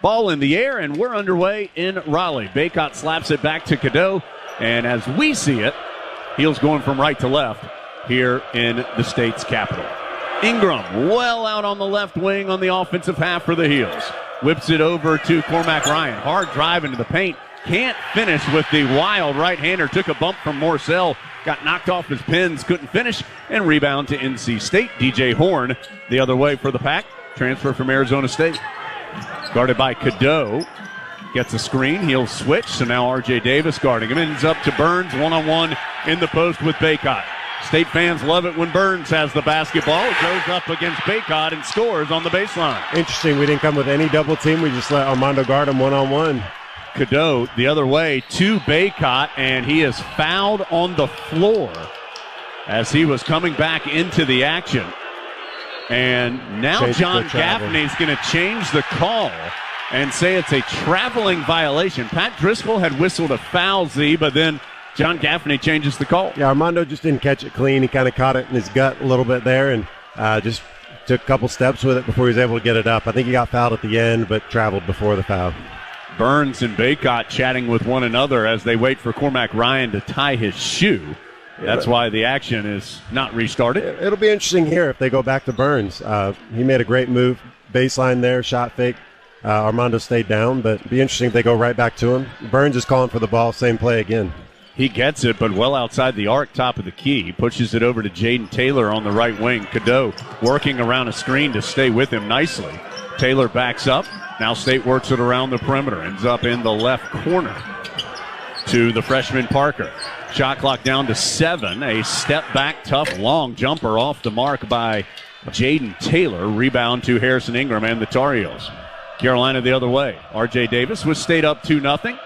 Ball in the air, and we're underway in Raleigh. Baycott slaps it back to Cadeau, and as we see it, Heels going from right to left here in the state's capital. Ingram well out on the left wing on the offensive half for the Heels. Whips it over to Cormac Ryan. Hard drive into the paint. Can't finish with the wild right-hander. Took a bump from Morcell. Got knocked off his pins. Couldn't finish. And rebound to NC State. DJ Horn the other way for the Pack. Transfer from Arizona State. Guarded by Cadeau. Gets a screen. He'll switch. So now R.J. Davis guarding him. Ends up to Burns. One-on-one in the post with Baycott. State fans love it when Burns has the basketball. It goes up against Baycott and scores on the baseline. Interesting. We didn't come with any double team. We just let Armando guard him one-on-one. Cadeau the other way to Baycott, and he is fouled on the floor as he was coming back into the action. And now John Gaffney's going to change the call and say it's a traveling violation. Pat Driscoll had whistled a foul, Z, but then John Gaffney changes the call. Yeah, Armando just didn't catch it clean. He kind of caught it in his gut a little bit there and just took a couple steps with it before he was able to get it up. I think he got fouled at the end, but traveled before the foul. Burns and Baycott chatting with one another as they wait for Cormac Ryan to tie his shoe. That's why the action is not restarted. It'll be interesting here if they go back to Burns. He made a great move. Baseline there, shot fake. Armando stayed down, but it'll be interesting if they go right back to him. Burns is calling for the ball, same play again. He gets it, but well outside the arc, top of the key. He pushes it over to Jaden Taylor on the right wing. Cadeau working around a screen to stay with him nicely. Taylor backs up. Now State works it around the perimeter. Ends up in the left corner to the freshman Parker. Shot clock down to 7. A step back, tough, long jumper off the mark by Jaden Taylor. Rebound to Harrison Ingram and the Tar Heels. Carolina the other way. R.J. Davis with State up 2-0.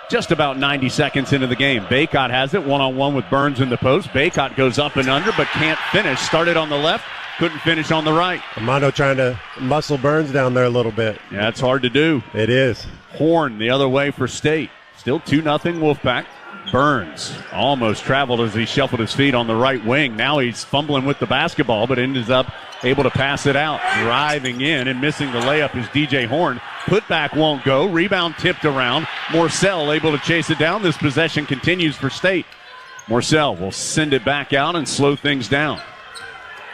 Just about 90 seconds into the game. Baycott has it one-on-one with Burns in the post. Baycott goes up and under but can't finish. Started on the left, couldn't finish on the right. Armando trying to muscle Burns down there a little bit. Yeah, it's hard to do. It is. Horn the other way for State. Still 2-0 Wolfpack. Burns almost traveled as he shuffled his feet on the right wing. Now he's fumbling with the basketball, but ends up able to pass it out. Driving in and missing the layup is DJ Horn. Putback won't go. Rebound tipped around. Morcell able to chase it down. This possession continues for State. Morcell will send it back out and slow things down.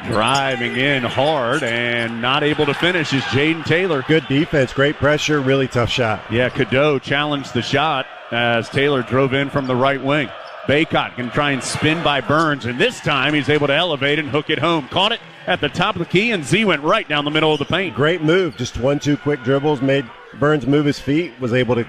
Driving in hard and not able to finish is Jaden Taylor. Good defense, great pressure, really tough shot. Yeah, Cadeau challenged the shot as Taylor drove in from the right wing. Baycott can try and spin by Burns, and this time he's able to elevate and hook it home. Caught it at the top of the key, and Z went right down the middle of the paint. Great move, just 1-2 quick dribbles, made Burns move his feet, was able to,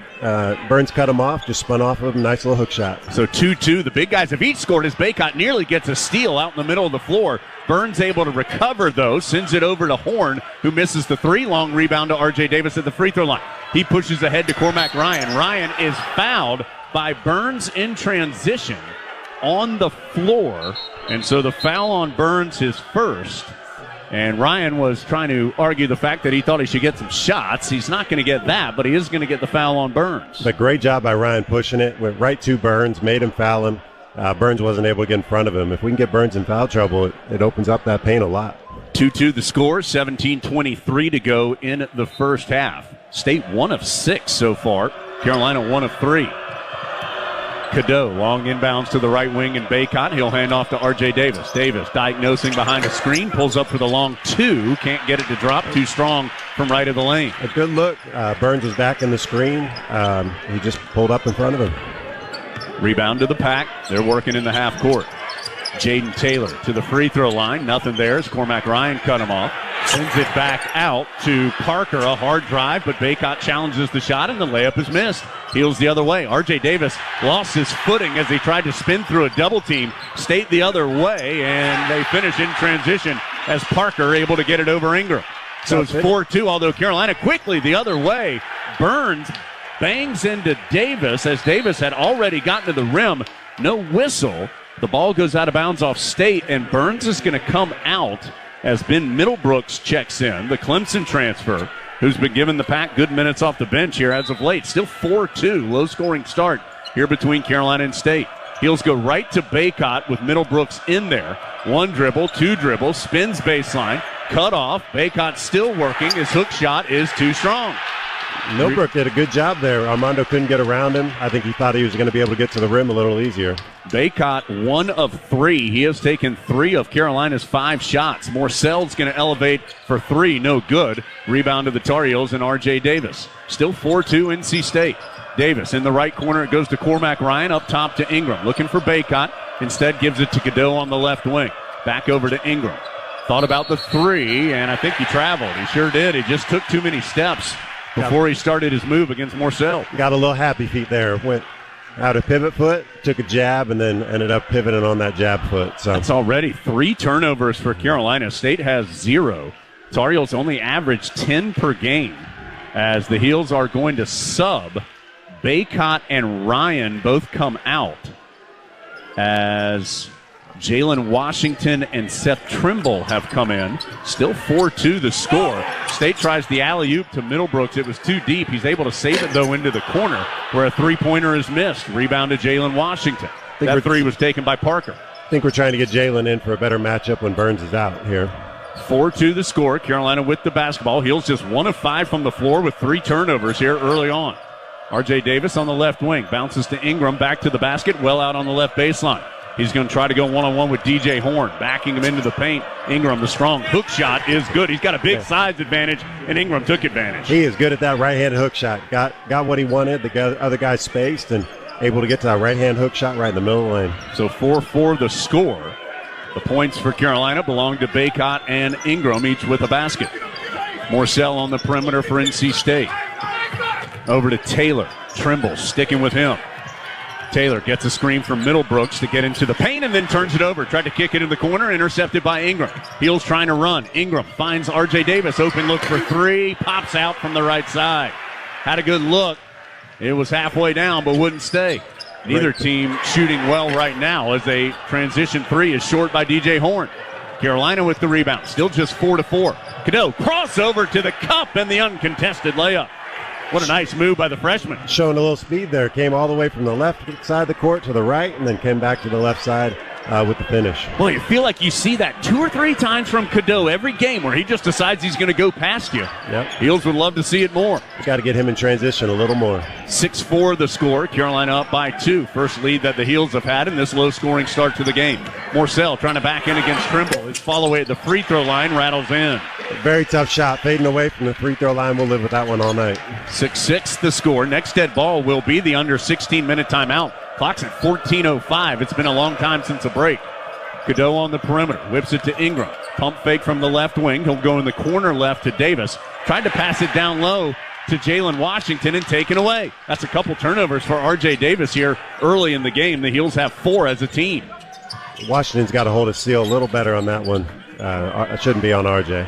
Burns cut him off, just spun off of him, nice little hook shot. So 2-2, the big guys have each scored as Baycott nearly gets a steal out in the middle of the floor. Burns able to recover, though, sends it over to Horn, who misses the 3. Long rebound to R.J. Davis at the free throw line. He pushes ahead to Cormac Ryan. Ryan is fouled by Burns in transition on the floor, and so the foul on Burns, his first. And Ryan was trying to argue the fact that he thought he should get some shots. He's not going to get that, but he is going to get the foul on Burns. But great job by Ryan pushing it. Went right to Burns, made him foul him. Burns wasn't able to get in front of him. If we can get Burns in foul trouble, it opens up that paint a lot. 2-2 the score, 17:23 to go in the first half. State 1 of 6 so far. Carolina 1 of 3. Cadeau, long inbounds to the right wing, and Baycott. He'll hand off to R.J. Davis. Davis diagnosing behind a screen, pulls up for the long 2. Can't get it to drop, too strong from right of the lane. A good look. Burns was back in the screen. He just pulled up in front of him. Rebound to the Pack. They're working in the half court. Jaden Taylor to the free throw line. Nothing there as Cormac Ryan cut him off. Sends it back out to Parker. A hard drive, but Baycott challenges the shot, and the layup is missed. Heels the other way. R.J. Davis lost his footing as he tried to spin through a double team. State the other way, and they finish in transition as Parker able to get it over Ingram. So it's 4-2, although Carolina quickly the other way. Burns bangs into Davis as Davis had already gotten to the rim. No whistle. The ball goes out of bounds off State, and Burns is going to come out as Ben Middlebrooks checks in, the Clemson transfer, who's been giving the Pack good minutes off the bench here as of late. Still 4-2, low-scoring start here between Carolina and State. Heels go right to Baycott with Middlebrooks in there. 1 dribble, 2 dribbles, spins baseline, cut off. Baycott still working. His hook shot is too strong. Millbrook did a good job there. Armando couldn't get around him. I think he thought he was going to be able to get to the rim a little easier. Baycott, 1 of 3. He has taken 3 of Carolina's 5 shots. Morcell's going to elevate for 3. No good. Rebound to the Tar Heels and R.J. Davis. Still 4-2 NC State. Davis in the right corner. It goes to Cormac Ryan. Up top to Ingram. Looking for Baycott. Instead gives it to Cadeau on the left wing. Back over to Ingram. Thought about the 3, and I think he traveled. He sure did. He just took too many steps before he started his move against Morcell. Got a little happy feet there. Went out a pivot foot, took a jab, and then ended up pivoting on that jab foot. So that's already 3 turnovers for Carolina. State has 0. Tar Heels only average 10 per game, as the Heels are going to sub. Baycott and Ryan both come out, as Jalen Washington and Seth Trimble have come in. Still 4-2 the score. State tries the alley-oop to Middlebrooks. It was too deep. He's able to save it, though, into the corner where a three-pointer is missed. Rebound to Jalen Washington. That 3 was taken by Parker. I think we're trying to get Jalen in for a better matchup when Burns is out here. 4-2 the score. Carolina with the basketball. Heels just 1 of 5 from the floor with 3 turnovers here early on. R.J. Davis on the left wing. Bounces to Ingram. Back to the basket. Well out on the left baseline. He's going to try to go one-on-one with DJ Horn, backing him into the paint. Ingram, the strong hook shot is good. He's got a big size advantage, and Ingram took advantage. He is good at that right-hand hook shot. Got what he wanted. The other guy spaced and able to get to that right-hand hook shot right in the middle of the lane. So 4-4 the score. The points for Carolina belong to Baycott and Ingram, each with a basket. Morcell on the perimeter for NC State. Over to Taylor. Trimble sticking with him. Taylor gets a screen from Middlebrooks to get into the paint and then turns it over. Tried to kick it in the corner, intercepted by Ingram. Heels trying to run. Ingram finds R.J. Davis. Open look for 3. Pops out from the right side. Had a good look. It was halfway down, but wouldn't stay. Neither team shooting well right now, as a transition 3 is short by DJ Horn. Carolina with the rebound. Still just 4-4. Cadeau crossover to the cup and the uncontested layup. What a nice move by the freshman. Showing a little speed there. Came all the way from the left side of the court to the right, and then came back to the left side with the finish. Well, you feel like you see that 2 or 3 times from Cadeau every game, where he just decides he's going to go past you. Yep. Heels would love to see it more. Got to get him in transition a little more. 6-4 the score. Carolina up by 2. First lead that the Heels have had in this low-scoring start to the game. Morcell trying to back in against Trimble. His follow-away at the free throw line rattles in. Very tough shot. Fading away from the free throw line. We'll live with that one all night. 6-6 the score. Next dead ball will be the under 16-minute timeout. Clock's at 14:05. It's been a long time since a break. Cadeau on the perimeter. Whips it to Ingram. Pump fake from the left wing. He'll go in the corner left to Davis. Tried to pass it down low to Jalen Washington and taken away. That's a couple turnovers for R.J. Davis here early in the game. The Heels have 4 as a team. Washington's got to hold his seal a little better on that one. It shouldn't be on R.J.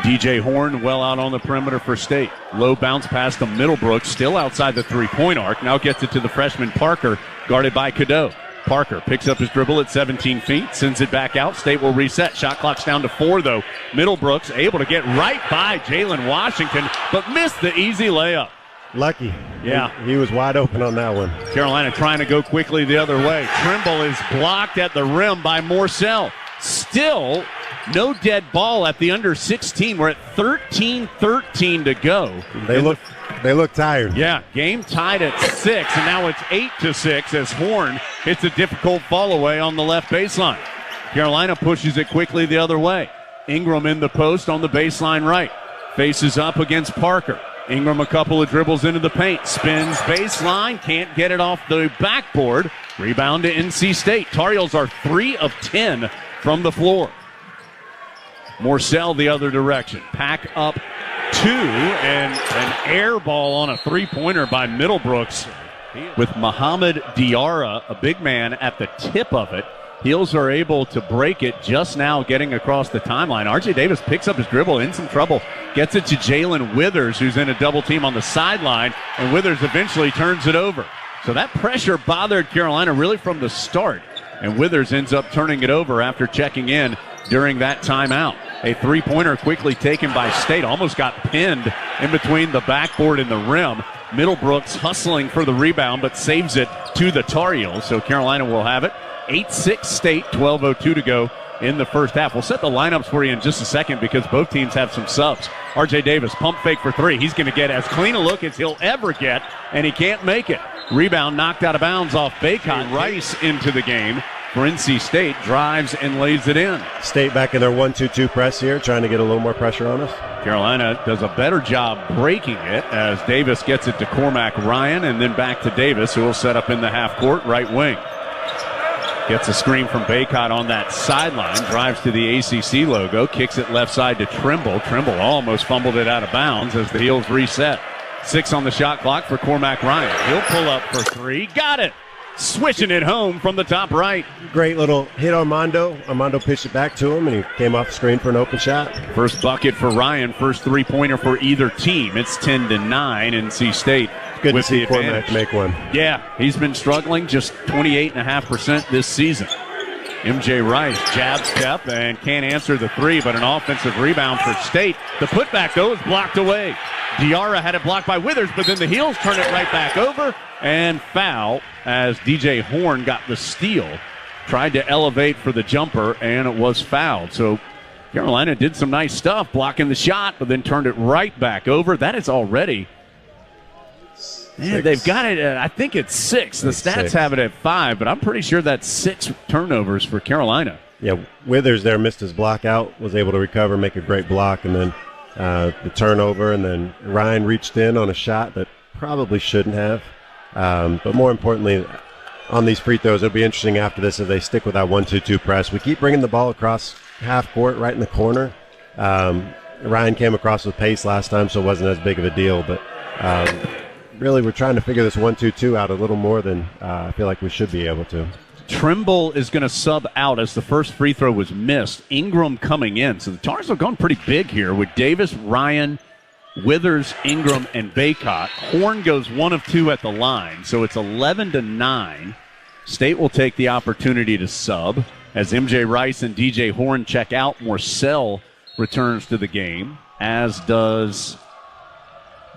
DJ Horn well out on the perimeter for State. Low bounce pass to Middlebrooks, still outside the three-point arc. Now gets it to the freshman Parker, guarded by Cadeau. Parker picks up his dribble at 17 feet, sends it back out. State will reset. Shot clock's down to 4, though. Middlebrooks able to get right by Jalen Washington, but missed the easy layup. Lucky. Yeah. He was wide open on that one. Carolina trying to go quickly the other way. Trimble is blocked at the rim by Morcell. Still no dead ball at the under 16. We're at 13-13 to go. They look tired. Yeah, game tied at 6, and now it's 8-6 as Horn hits a difficult fall away on the left baseline. Carolina pushes it quickly the other way. Ingram in the post on the baseline right. Faces up against Parker. Ingram a couple of dribbles into the paint. Spins baseline, can't get it off the backboard. Rebound to NC State. Tar Heels are 3 of 10 from the floor. Morcell the other direction. Pack up 2, and an air ball on a three-pointer by Middlebrooks with Muhammad Diarra, a big man, at the tip of it. Heels are able to break it just now, getting across the timeline. R.J. Davis picks up his dribble, in some trouble, gets it to Jalen Withers, who's in a double team on the sideline, and Withers eventually turns it over. So that pressure bothered Carolina really from the start, and Withers ends up turning it over after checking in during that timeout. A three-pointer quickly taken by State. Almost got pinned in between the backboard and the rim. Middlebrooks hustling for the rebound, but saves it to the Tar Heels. So Carolina will have it. 8-6 State, 12:02 to go in the first half. We'll set the lineups for you in just a second because both teams have some subs. R.J. Davis, pump fake for three. He's going to get as clean a look as he'll ever get, and he can't make it. Rebound knocked out of bounds off Baycott. Rice into the game for NC State, drives and lays it in. State back in their 1-2-2 press here, trying to get a little more pressure on us. Carolina does a better job breaking it as Davis gets it to Cormac Ryan and then back to Davis, who will set up in the half court right wing. Gets a screen from Baycott on that sideline, drives to the ACC logo, kicks it left side to Trimble. Trimble almost fumbled it out of bounds as the heels reset. 6 on the shot clock for Cormac Ryan. He'll pull up for three. Got it! Swishing it home from the top right. Great little hit Armando. Armando pitched it back to him, and he came off the screen for an open shot. First bucket for Ryan, first three-pointer for either team. It's 10-9, NC State. Good with to see the Cormac advantage. make one. Yeah, he's been struggling, just 28.5% this season. MJ Rice, jab step, and can't answer the three, but an offensive rebound for State. The putback, though, is blocked away. Diarra had it blocked by Withers, but then the heels turn it right back over, and foul as DJ Horn got the steal. Tried to elevate for the jumper, and it was fouled. So Carolina did some nice stuff, blocking the shot, but then turned it right back over. That is already... Man, they've got it at, I think it's 6. The stats have it at 5, but I'm pretty sure that's 6 turnovers for Carolina. Yeah, Withers there missed his block out, was able to recover, make a great block, and then the turnover, and then Ryan reached in on a shot that probably shouldn't have. But more importantly, on these free throws, it'll be interesting after this if they stick with that 1-2-2 press. We keep bringing the ball across half court right in the corner. Ryan came across with pace last time, so it wasn't as big of a deal, but really we're trying to figure this 1-2-2 out a little more than I feel like we should be able to. Trimble is going to sub out as the first free throw was missed. Ingram coming in. So the Tars have gone pretty big here with Davis, Ryan, Withers, Ingram, and Baycott. Horn goes 1 of 2 at the line. So it's 11-9. State will take the opportunity to sub as MJ Rice and DJ Horn check out. Morcell returns to the game, as does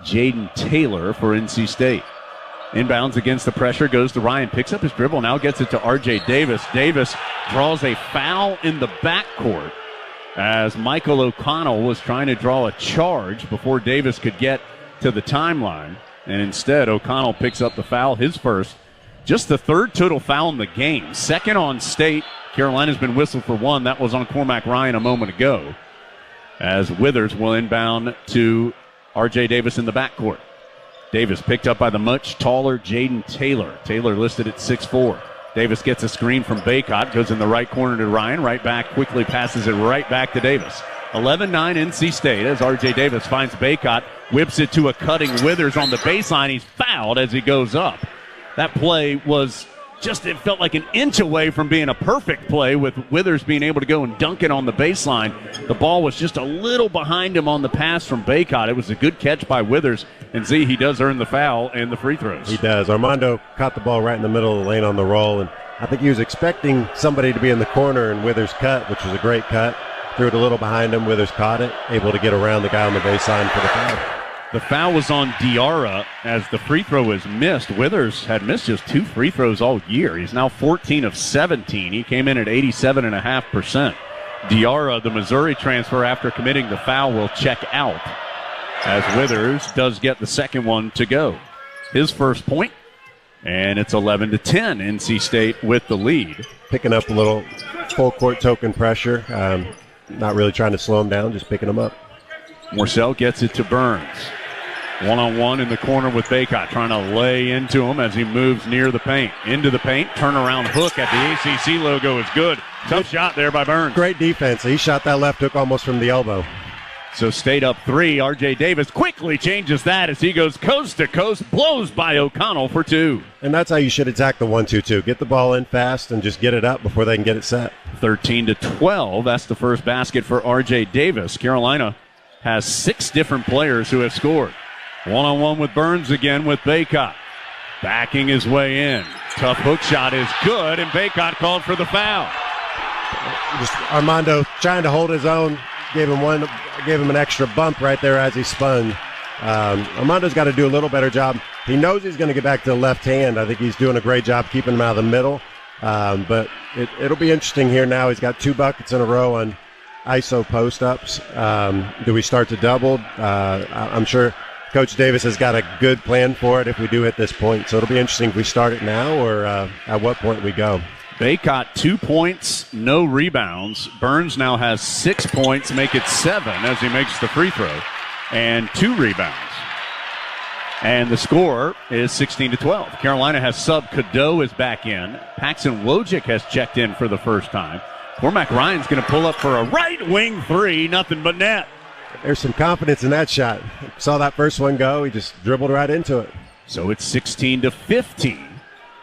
Jaden Taylor for NC State. Inbounds against the pressure, goes to Ryan, picks up his dribble, now gets it to R.J. Davis. Davis draws a foul in the backcourt as Michael O'Connell was trying to draw a charge before Davis could get to the timeline. And instead, O'Connell picks up the foul, his first. Just the third total foul in the game. Second on State. Carolina's been whistled for 1. That was on Cormac Ryan a moment ago. As Withers will inbound to R.J. Davis in the backcourt. Davis picked up by the much taller Jaden Taylor. Taylor listed at 6'4". Davis gets a screen from Baycott, goes in the right corner to Ryan, right back, quickly passes it right back to Davis. 11-9 NC State as R.J. Davis finds Baycott, whips it to a cutting Withers on the baseline. He's fouled as he goes up. That play was just, it felt like an inch away from being a perfect play with Withers being able to go and dunk it on the baseline. The ball was just a little behind him on the pass from Baycott. It was a good catch by Withers, and see, he does earn the foul and the free throws. He does. Armando caught the ball right in the middle of the lane on the roll, and I think he was expecting somebody to be in the corner, and Withers cut, which was a great cut. Threw it a little behind him. Withers caught it, able to get around the guy on the baseline for the foul. The foul was on Diarra as the free throw was missed. Withers had missed just 2 free throws all year. He's now 14 of 17. He came in at 87.5%. Diarra, the Missouri transfer, after committing the foul, will check out as Withers does get the second one to go. His first point, and it's 11-10. NC State with the lead. Picking up a little full court token pressure. Not really trying to slow him down, just picking him up. Morcell gets it to Burns. One-on-one in the corner with Baycott, trying to lay into him as he moves near the paint. Into the paint, turnaround hook at the ACC logo is good. Tough shot there by Burns. Great defense. He shot that left hook almost from the elbow. So State up 3. R.J. Davis quickly changes that as he goes coast to coast, blows by O'Connell for 2. And that's how you should attack the 1-2-2. Get the ball in fast and just get it up before they can get it set. 13-12. That's the first basket for R.J. Davis. Carolina has 6 different players who have scored. One-on-one with Burns again with Baycott. Backing his way in. Tough hook shot is good, and Baycott called for the foul. Just Armando trying to hold his own. Gave him an extra bump right there as he spun. Armando's got to do a little better job. He knows he's going to get back to the left hand. I think he's doing a great job keeping him out of the middle. But it'll be interesting here now. He's got 2 buckets in a row on ISO post-ups? Do we start to double? I'm sure Coach Davis has got a good plan for it if we do hit this point. So it'll be interesting if we start it now or at what point we go. Baycott 2 points, no rebounds. Burns now has 6 points, make it 7 as he makes the free throw, and 2 rebounds. And the score is 16-12. Carolina has sub. Cadeau is back in. Paxton Wojcik has checked in for the first time. Cormac Ryan's going to pull up for a right wing three, nothing but net. There's some confidence in that shot. Saw that first one go. He just dribbled right into it. So it's 16-15.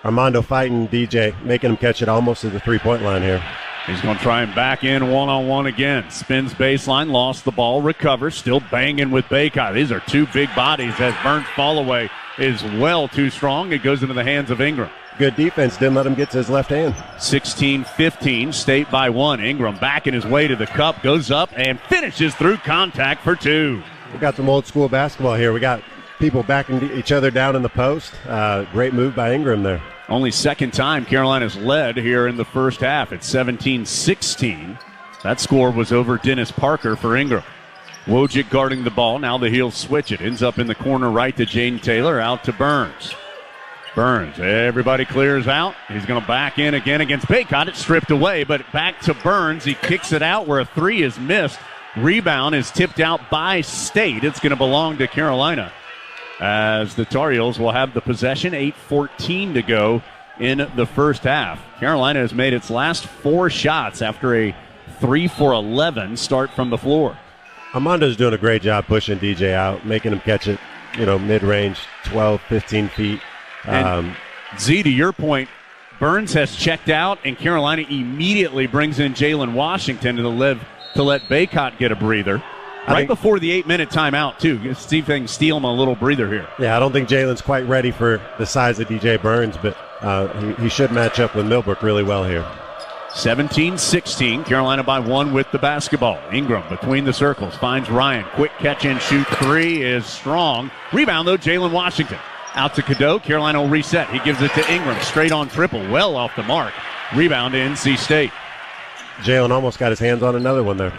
Armando fighting DJ, making him catch it almost at the three-point line here. He's going to try and back in one-on-one again. Spins baseline, lost the ball, recovers, still banging with Baycott. These are two big bodies as Burns' fall away is well too strong. It goes into the hands of Ingram. Good defense, didn't let him get to his left hand. 16-15, State by 1. Ingram backing his way to the cup, goes up and finishes through contact for 2. We got some old school basketball here. We got people backing each other down in the post. Great move by Ingram there. Only second time Carolina's led here in the first half. It's 17-16. That score was over Dennis Parker for Ingram. Wojcik guarding the ball. Now the heels switch it. Ends up in the corner right to Jaden Taylor. Out to Burns. Burns. Everybody clears out. He's going to back in again against Baycott. It's stripped away, but back to Burns. He kicks it out where a three is missed. Rebound is tipped out by State. It's going to belong to Carolina, as the Tar Heels will have the possession. 8:14 to go in the first half. Carolina has made its last 4 shots after a 3-for-11 start from the floor. Armando's doing a great job pushing DJ out, making him catch it, mid-range, 12, 15 feet. And Z, to your point, Burns has checked out, and Carolina immediately brings in Jalen Washington to let Baycott get a breather. Right before the 8-minute timeout, too. See if they can steal him a little breather here. Yeah, I don't think Jalen's quite ready for the size of DJ Burns, but he should match up with Millbrook really well here. 17-16, Carolina by 1 with the basketball. Ingram between the circles, finds Ryan. Quick catch and shoot three is strong. Rebound, though, Jalen Washington. Out to Cadeau, Carolina will reset. He gives it to Ingram, straight on triple, well off the mark. Rebound to NC State. Jalen almost got his hands on another one there.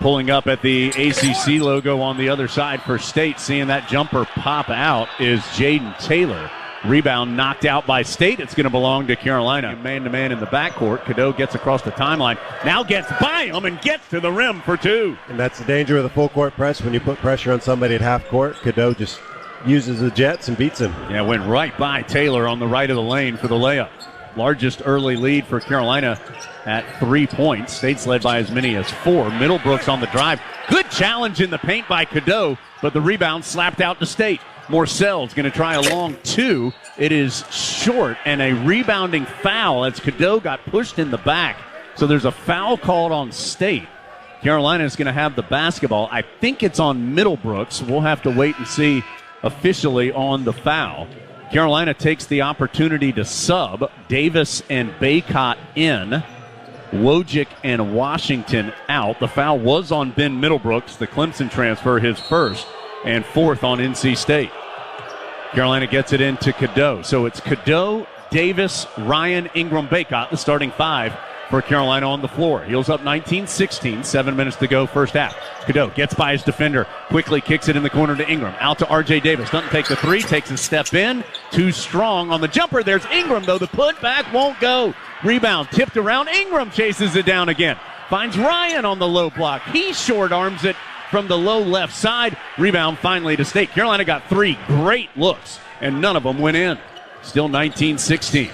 Pulling up at the ACC logo on the other side for State, seeing that jumper pop out is Jaden Taylor. Rebound knocked out by State. It's going to belong to Carolina. Man-to-man in the backcourt. Cadeau gets across the timeline. Now gets by him and gets to the rim for 2. And that's the danger of the full-court press. When you put pressure on somebody at half court, Cadeau just uses the jets and beats him. Yeah, went right by Taylor on the right of the lane for the layup. Largest early lead for Carolina at 3 points. State's led by as many as 4. Middlebrooks on the drive. Good challenge in the paint by Cadeau, but the rebound slapped out to State. Morcell's going to try a long 2. It is short, and a rebounding foul as Cadeau got pushed in the back. So there's a foul called on State. Carolina is going to have the basketball. I think it's on Middlebrooks. We'll have to wait and see officially on the foul. Carolina takes the opportunity to sub. Davis and Baycott in. Wojcik and Washington out. The foul was on Ben Middlebrooks, the Clemson transfer, his first and 4th on NC State. Carolina gets it into Cadeau. So it's Cadeau, Davis, Ryan, Ingram, Baycott, the starting 5 for Carolina on the floor. Heels up 19-16, 7 minutes to go first half. Cadeau gets by his defender, quickly kicks it in the corner to Ingram. Out to R.J. Davis, doesn't take the 3, takes a step in. Too strong on the jumper. There's Ingram, though. The putback won't go. Rebound tipped around. Ingram chases it down again. Finds Ryan on the low block. He short arms it from the low left side. Rebound finally to State. Carolina got 3 great looks, and none of them went in. Still 19-16.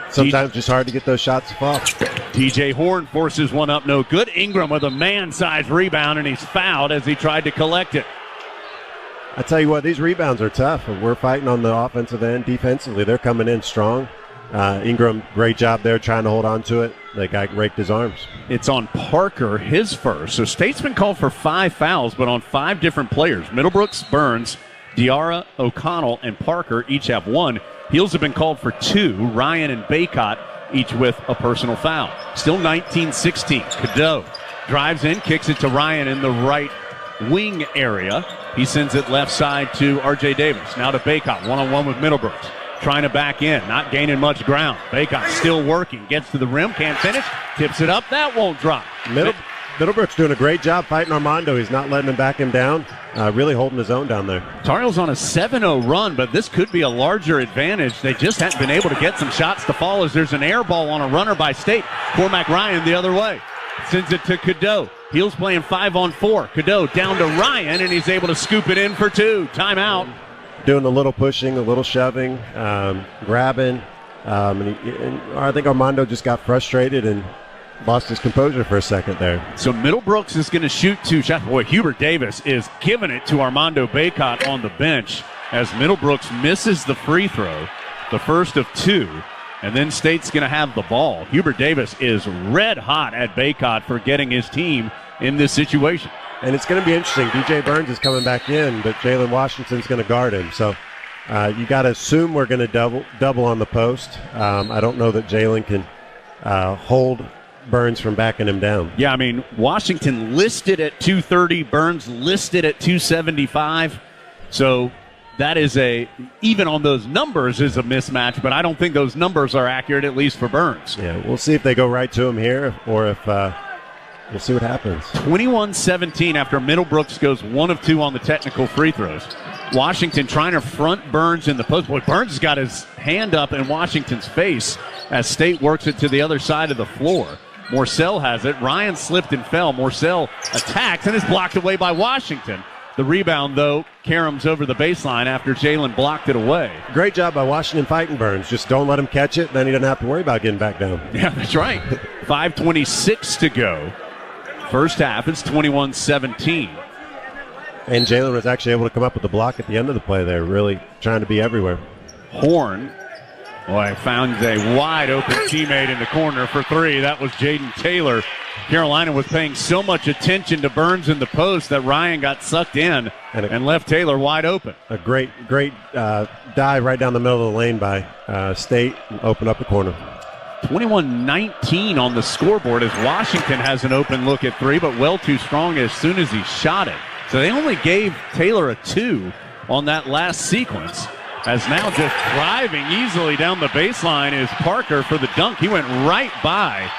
Sometimes just hard to get those shots to fall. TJ Horn forces one up, no good. Ingram with a man-sized rebound, and he's fouled as he tried to collect it. I tell you what, these rebounds are tough. We're fighting on the offensive end. Defensively, they're coming in strong. Ingram, great job there trying to hold on to it. That guy raked his arms. It's on Parker, his first. So State's been called for 5 fouls, but on 5 different players. Middlebrooks, Burns, Diarra, O'Connell, and Parker each have 1. Heels have been called for 2. Ryan and Baycott each with a personal foul. Still 19-16. Cadeau drives in, kicks it to Ryan in the right wing area. He sends it left side to R.J. Davis. Now to Baycott, one-on-one with Middlebrooks. trying to back in, not gaining much ground. Baycott still working, gets to the rim, can't finish, tips it up, that won't drop. Middlebrook's doing a great job fighting Armando. He's not letting him back him down, really holding his own down there. Tar Heels on a 7-0 run, but this could be a larger advantage. They just haven't been able to get some shots to fall as there's an air ball on a runner by State. Cormac Ryan the other way. Sends it to Cadeau. Heels playing 5-on-4. Cadeau down to Ryan, and he's able to scoop it in for 2. Timeout. Doing a little pushing, a little shoving, grabbing. And I think Armando just got frustrated and lost his composure for a second there. So Middlebrooks is going to shoot 2 shots. Boy, Hubert Davis is giving it to Armando Baycott on the bench as Middlebrooks misses the free throw, the first of 2. And then State's going to have the ball. Hubert Davis is red hot at Baycott for getting his team in this situation. And it's going to be interesting. DJ Burns is coming back in, but Jalen Washington's going to guard him. So you got to assume we're going to double on the post. I don't know that Jalen can hold Burns from backing him down. Yeah, I mean, Washington listed at 230, Burns listed at 275. So that is even on those numbers is a mismatch, but I don't think those numbers are accurate, at least for Burns. Yeah, we'll see if they go right to him here or if we'll see what happens. 21-17 after Middlebrooks goes 1 of 2 on the technical free throws. Washington trying to front Burns in the post. Boy, Burns has got his hand up in Washington's face as State works it to the other side of the floor. Morcell has it. Ryan slipped and fell. Morcell attacks and is blocked away by Washington. The rebound, though, caroms over the baseline after Jalen blocked it away. Great job by Washington fighting Burns. Just don't let him catch it, then he doesn't have to worry about getting back down. Yeah, that's right. 5:26 to go. First half, it's 21-17. And Jalen was actually able to come up with the block at the end of the play there, really trying to be everywhere. Horn, boy, found a wide-open teammate in the corner for 3. That was Jaden Taylor. Carolina was paying so much attention to Burns in the post that Ryan got sucked in and left Taylor wide open. A great dive right down the middle of the lane by State and open up the corner. 21-19 on the scoreboard as Washington has an open look at 3, but well too strong as soon as he shot it. So they only gave Taylor a 2 on that last sequence. As now just driving easily down the baseline is Parker for the dunk. He went right by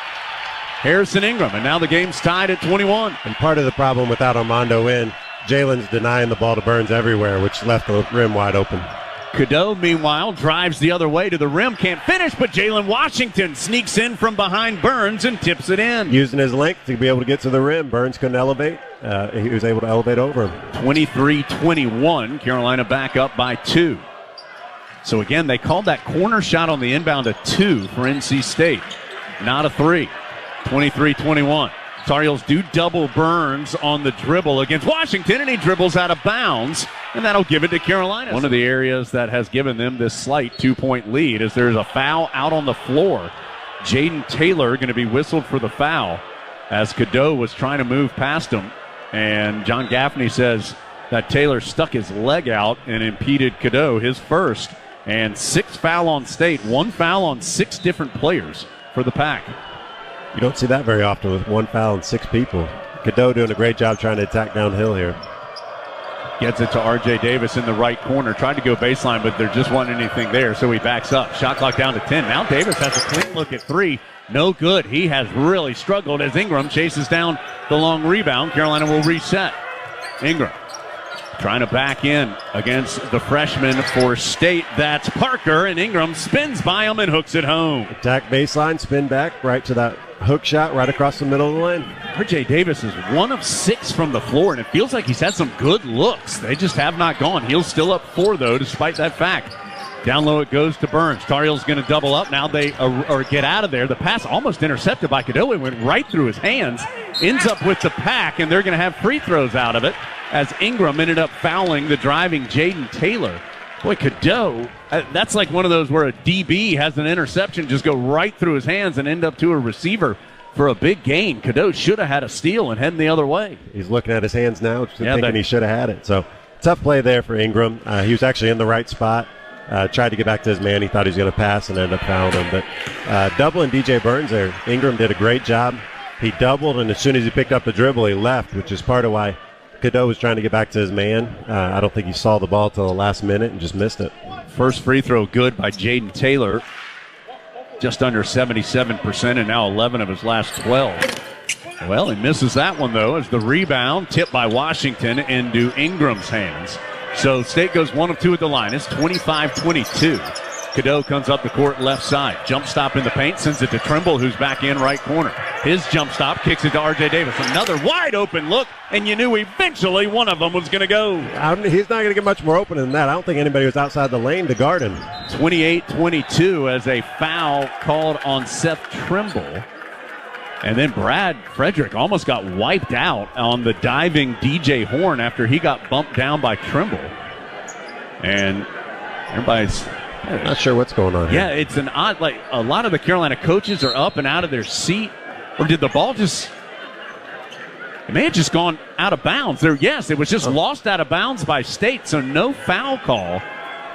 Harrison Ingram, and now the game's tied at 21. And part of the problem without Armando in, Jalen's denying the ball to Burns everywhere, which left the rim wide open. Cadeau, meanwhile, drives the other way to the rim. Can't finish, but Jalen Washington sneaks in from behind Burns and tips it in. Using his length to be able to get to the rim. Burns couldn't elevate. He was able to elevate over him. 23-21. Carolina back up by 2. So, again, they called that corner shot on the inbound a 2 for NC State, not a 3. 23-21. Tar Heels do double Burns on the dribble against Washington, and he dribbles out of bounds, and that'll give it to Carolina. One of the areas that has given them this slight 2-point lead is there's a foul out on the floor. Jaden Taylor going to be whistled for the foul as Cadeau was trying to move past him, and John Gaffney says that Taylor stuck his leg out and impeded Cadeau, his first, and 6 foul on State, 1 foul on 6 different players for the Pack. You don't see that very often with 1 foul and 6 people. Cadeau doing a great job trying to attack downhill here. Gets it to R.J. Davis in the right corner. Tried to go baseline, but there just wasn't anything there, so he backs up. Shot clock down to 10. Now Davis has a clean look at 3. No good. He has really struggled as Ingram chases down the long rebound. Carolina will reset. Ingram trying to back in against the freshman for State. That's Parker, and Ingram spins by him and hooks it home. Attack baseline, spin back, right to that hook shot right across the middle of the lane. R.J. Davis is 1 of 6 from the floor, and it feels like he's had some good looks. They just have not gone. He's still up 4, though, despite that fact. Down low it goes to Burns. Tar Heels going to double up. Now they or get out of there. The pass almost intercepted by Cadeau. It went right through his hands. Ends up with the Pack, and they're going to have free throws out of it as Ingram ended up fouling the driving Jaden Taylor. Boy, Cadeau, that's like one of those where a DB has an interception just go right through his hands and end up to a receiver for a big gain. Cadeau should have had a steal and heading the other way. He's looking at his hands now, thinking he should have had it. So tough play there for Ingram. He was actually in the right spot. Tried to get back to his man. He thought he was going to pass and ended up fouling him. But doubling DJ Burns there, Ingram did a great job. He doubled, and as soon as he picked up the dribble, he left, which is part of why Cadeau was trying to get back to his man. I don't think he saw the ball till the last minute and just missed it. First free throw good by Jaden Taylor. Just under 77%, and now 11 of his last 12. Well, he misses that one, though, as the rebound tipped by Washington into Ingram's hands. So State goes 1 of 2 at the line. It's 25-22. Cadeau comes up the court left side. Jump stop in the paint, sends it to Trimble, who's back in right corner. His jump stop kicks it to R.J. Davis. Another wide open look, and you knew eventually one of them was going to go. He's not going to get much more open than that. I don't think anybody was outside the lane to guard him. 28-22 as a foul called on Seth Trimble. And then Brad Frederick almost got wiped out on the diving DJ Horn after he got bumped down by Trimble. And everybody's not sure what's going on here. Yeah, it's an odd, like a lot of the Carolina coaches are up and out of their seat. Or did the ball it may have just gone out of bounds. It was just lost out of bounds by State, so no foul call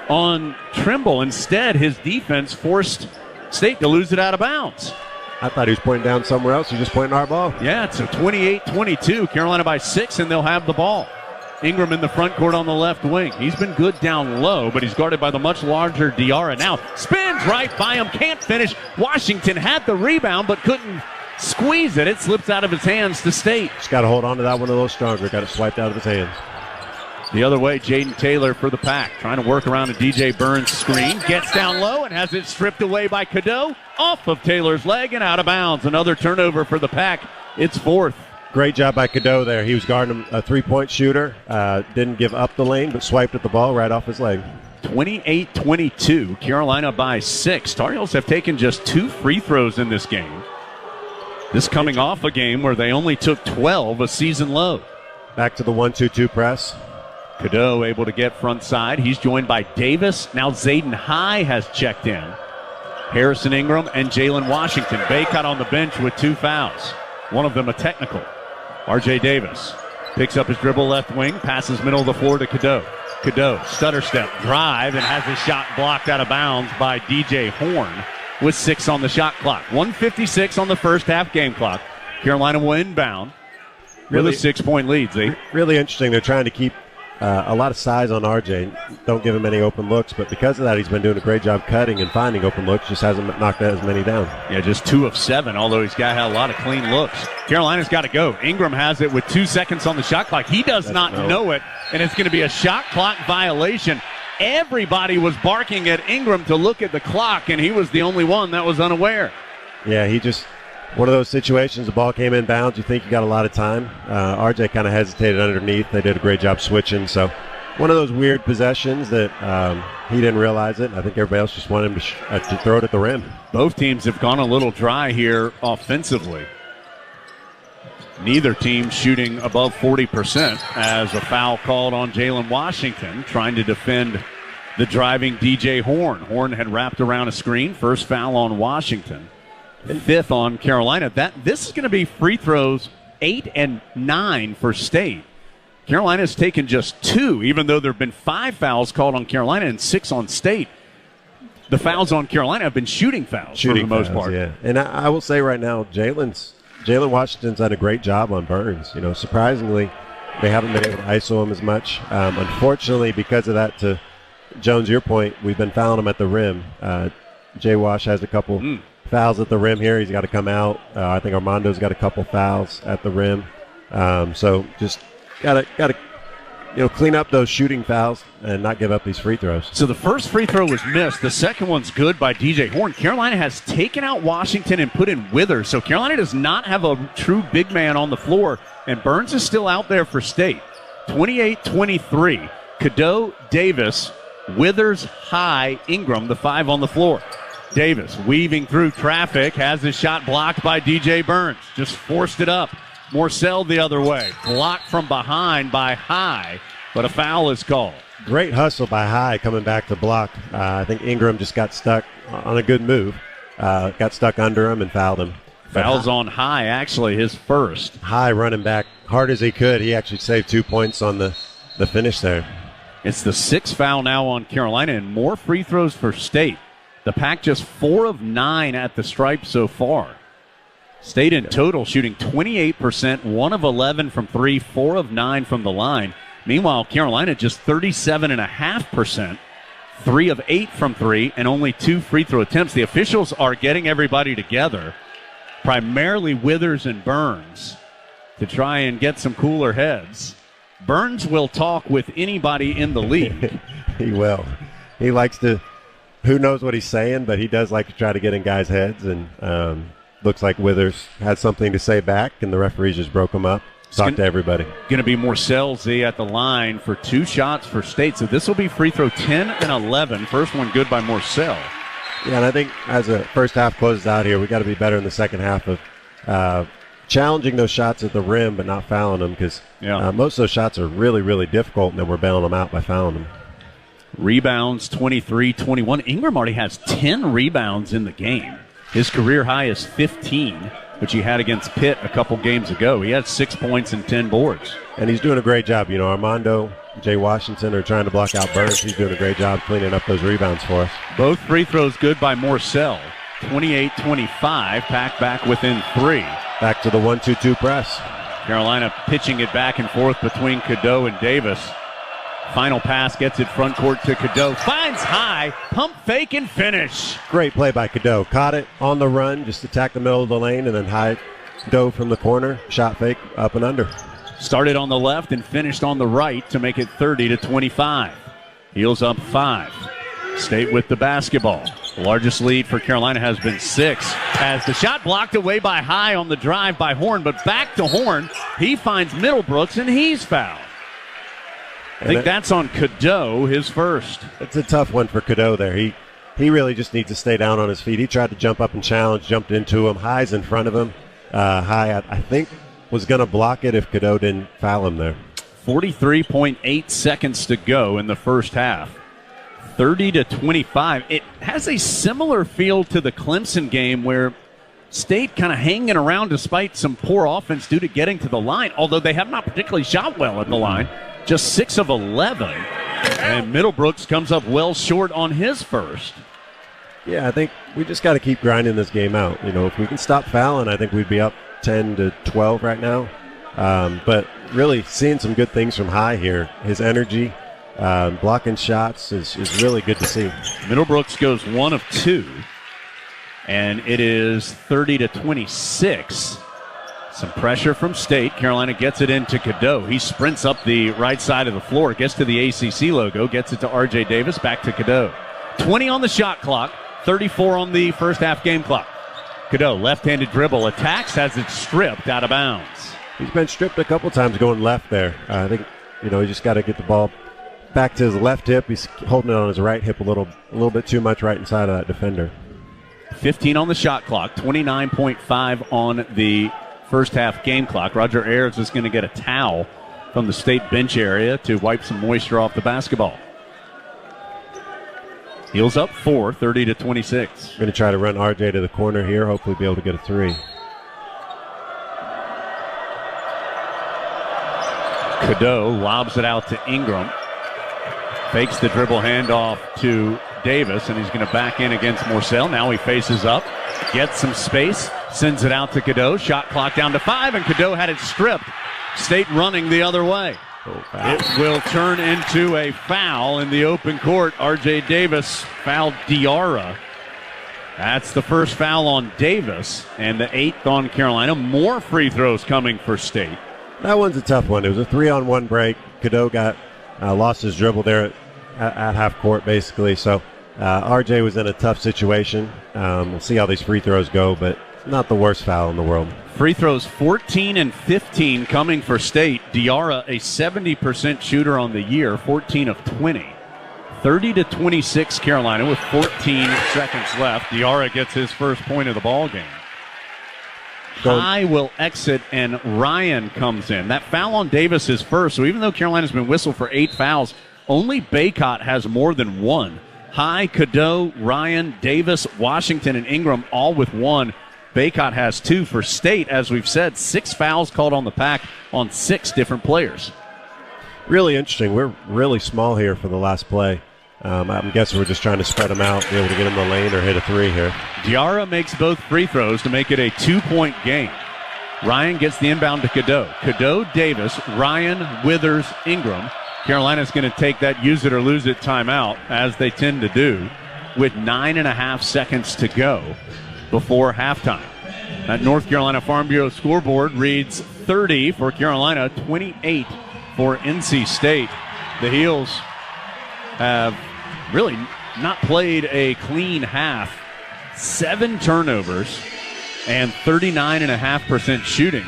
on Trimble. Instead, his defense forced State to lose it out of bounds. I thought he was pointing down somewhere else. He's just pointing our ball. Yeah, it's a 28-22. Carolina by 6, and they'll have the ball. Ingram in the front court on the left wing. He's been good down low, but he's guarded by the much larger Diarra. Now spins right by him, can't finish. Washington had the rebound, but couldn't squeeze it. It slips out of his hands to State. Just got to hold on to that one a little stronger. Got it swiped out of his hands. The other way, Jaden Taylor for the Pack, trying to work around a DJ Burns screen. Gets down low and has it stripped away by Cadeau. Off of Taylor's leg and out of bounds. Another turnover for the Pack. It's 4th. Great job by Cadeau there. He was guarding a three-point shooter. Didn't give up the lane, but swiped at the ball right off his leg. 28-22. Carolina by 6. Tar Heels have taken just 2 free throws in this game. This coming off a game where they only took 12, a season low. Back to the 1-2-2 press. Cadeau able to get front side. He's joined by Davis. Now Zayden High has checked in. Harrison Ingram and Jalen Washington. Baycott on the bench with 2 fouls. One of them a technical. R.J. Davis picks up his dribble left wing, passes middle of the floor to Cadeau. Cadeau, stutter step, drive, and has his shot blocked out of bounds by DJ Horn with 6 on the shot clock. 1:56 on the first half game clock. Carolina will inbound with a 6-point lead, Zeke. Really interesting. They're trying to keep a lot of size on RJ. Don't give him any open looks, but because of that, he's been doing a great job cutting and finding open looks. Just hasn't knocked as many down. Yeah, just 2 of 7, although he's got a lot of clean looks. Carolina's got to go. Ingram has it with 2 seconds on the shot clock. He does not know it, and it's going to be a shot clock violation. Everybody was barking at Ingram to look at the clock, and he was the only one that was unaware. Yeah, one of those situations, the ball came in bounds, you think you got a lot of time. RJ kind of hesitated underneath. They did a great job switching. So one of those weird possessions that he didn't realize it. I think everybody else just wanted him to throw it at the rim. Both teams have gone a little dry here offensively. Neither team shooting above 40% as a foul called on Jalen Washington, trying to defend the driving DJ Horn. Horn had wrapped around a screen. First foul on Washington. 5th on Carolina. This is going to be free throws 8 and 9 for State. Carolina's taken just 2, even though there have been 5 fouls called on Carolina and 6 on State. The fouls on Carolina have been shooting fouls for the most part. Yeah, and I will say right now, Jalen Washington's done a great job on Burns. Surprisingly, they haven't been able to ISO him as much. Unfortunately, because of that, to Jones, your point, we've been fouling him at the rim. Jay Wash has a couple fouls at the rim here. He's got to come out. I think Armando's got a couple fouls at the rim. So just got to clean up those shooting fouls and not give up these free throws. So the first free throw was missed. The second one's good by DJ Horn. Carolina has taken out Washington and put in Withers. So Carolina does not have a true big man on the floor, and Burns is still out there for State. 28-23. Cadeau, Davis, Withers, High, Ingram, the 5 on the floor. Davis weaving through traffic, has his shot blocked by DJ Burns. Just forced it up. Morcell the other way. Blocked from behind by High, but a foul is called. Great hustle by High coming back to block. I think Ingram just got stuck on a good move. Got stuck under him and fouled him. Fouls on High, actually his first. High running back hard as he could. He actually saved 2 points on the finish there. It's the 6th foul now on Carolina and more free throws for State. The Pack just 4 of 9 at the stripe so far. State in total shooting 28%, 1 of 11 from 3, 4 of 9 from the line. Meanwhile, Carolina just 37.5% 3 of 8 from 3 and only 2 free throw attempts. The officials are getting everybody together, primarily Withers and Burns, to try and get some cooler heads. Burns will talk with anybody in the league. He will. He likes to, who knows what he's saying, but he does like to try to get in guys' heads, and looks like Withers had something to say back, and the referees just broke him up. Talk to everybody. Going to be Morcell Z at the line for 2 shots for State. So this will be free throw 10 and 11. First one good by Morcell. Yeah, and I think as the first half closes out here, we got to be better in the second half of challenging those shots at the rim but not fouling them, because most of those shots are really, really difficult, and then we're bailing them out by fouling them. Rebounds 23-21. Ingram already has 10 rebounds in the game. His career high is 15. Which he had against Pitt a couple games ago. He had 6 points and 10 boards. And he's doing a great job. You know, Armando, Jay Washington are trying to block out Burns. He's doing a great job cleaning up those rebounds for us. Both free throws good by Morcell. 28-25. Pack back within 3. Back to the 1-2-2 press. Carolina pitching it back and forth between Cadeau and Davis. Final pass gets it front court to Cadeau. Finds high, pump fake and finish. Great play by Cadeau. Caught it on the run, just attacked the middle of the lane, and then high dove from the corner. Shot fake up and under. Started on the left and finished on the right to make it 30-25. Heels up 5. State with the basketball. The largest lead for Carolina has been 6. As the shot blocked away by High on the drive by Horn, but back to Horn. He finds Middlebrooks, and he's fouled. I think that's on Cadeau, his first. It's a tough one for Cadeau there. He really just needs to stay down on his feet. He tried to jump up and challenge, jumped into him. High's in front of him. High, I think, was going to block it if Cadeau didn't foul him there. 43.8 seconds to go in the first half. 30-25. It has a similar feel to the Clemson game where State kind of hanging around despite some poor offense due to getting to the line, although they have not particularly shot well at the line. Just 6 of 11. And Middlebrooks comes up well short on his first. Yeah, I think we just got to keep grinding this game out. You know, if we can stop fouling, I think we'd be up 10-12 right now. But really seeing some good things from High here. His energy, blocking shots is really good to see. Middlebrooks goes 1 of 2. And it is 30-26. Some pressure from State. Carolina gets it into Cadeau. He sprints up the right side of the floor, gets to the ACC logo, gets it to R.J. Davis, back to Cadeau. 20 on the shot clock, 34 on the first half game clock. Cadeau, left-handed dribble, attacks, has it stripped out of bounds. He's been stripped a couple times going left there. I think, you know, he just got to get the ball back to his left hip. He's holding it on his right hip a little bit too much right inside of that defender. 15 on the shot clock, 29.5 on the first half game clock. Roger Ayers is going to get a towel from the State bench area to wipe some moisture off the basketball. Heels up 4, 30-26. Going to try to run RJ to the corner here, hopefully be able to get a 3. Cadeau lobs it out to Ingram. Fakes the dribble handoff to Davis, and he's going to back in against Morcell. Now he faces up, gets some space, sends it out to Cadeau. Shot clock down to 5, and Cadeau had it stripped. State running the other way. It will turn into a foul in the open court. R.J. Davis fouled Diarra. That's the first foul on Davis, and the 8th on Carolina. More free throws coming for State. That one's a tough one. It was a 3-on-1 break. Cadeau got lost his dribble there at half court, basically. So RJ was in a tough situation. We'll see how these free throws go, but not the worst foul in the world. Free throws 14 and 15 coming for State. Diarra, a 70% shooter on the year, 14 of 20. 30-26 Carolina with 14 seconds left. Diarra gets his first point of the ball game. High will exit, and Ryan comes in. That foul on Davis is first, so even though Carolina's been whistled for 8 fouls, only Baycott has more than 1. High, Cadeau, Ryan, Davis, Washington, and Ingram all with 1. Baycott has 2 for State. As we've said, 6 fouls called on the pack on 6 different players. Really interesting. We're really small here for the last play. I'm guessing we're just trying to spread them out, be able to get in the lane or hit a 3 here. Diarra makes both free throws to make it a 2-point game. Ryan gets the inbound to Cadeau. Cadeau, Davis, Ryan, Withers, Ingram. Carolina's going to take that use it or lose it timeout, as they tend to do, with 9.5 seconds to go before halftime. That North Carolina Farm Bureau scoreboard reads 30 for Carolina, 28 for NC State. The Heels have really not played a clean half. 7 turnovers and 39.5% shooting.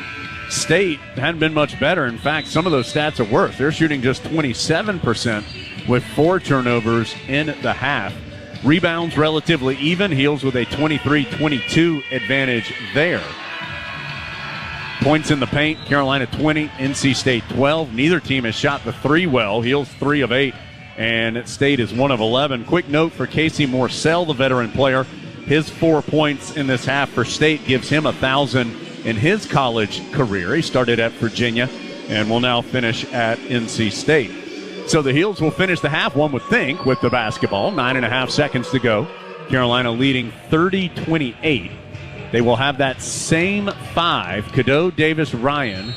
State hadn't been much better. In fact, some of those stats are worse. They're shooting just 27% with 4 turnovers in the half. Rebounds relatively even. Heels with a 23-22 advantage there. Points in the paint, Carolina 20, NC State 12. Neither team has shot the 3 well. Heels 3 of 8, and State is 1 of 11. Quick note for Casey Morsell, the veteran player. His 4 points in this half for State gives him 1,000 in his college career. He started at Virginia and will now finish at NC State. So the Heels will finish the half, one would think, with the basketball. 9.5 seconds to go. Carolina leading 30-28. They will have that same 5. Cadeau, Davis, Ryan,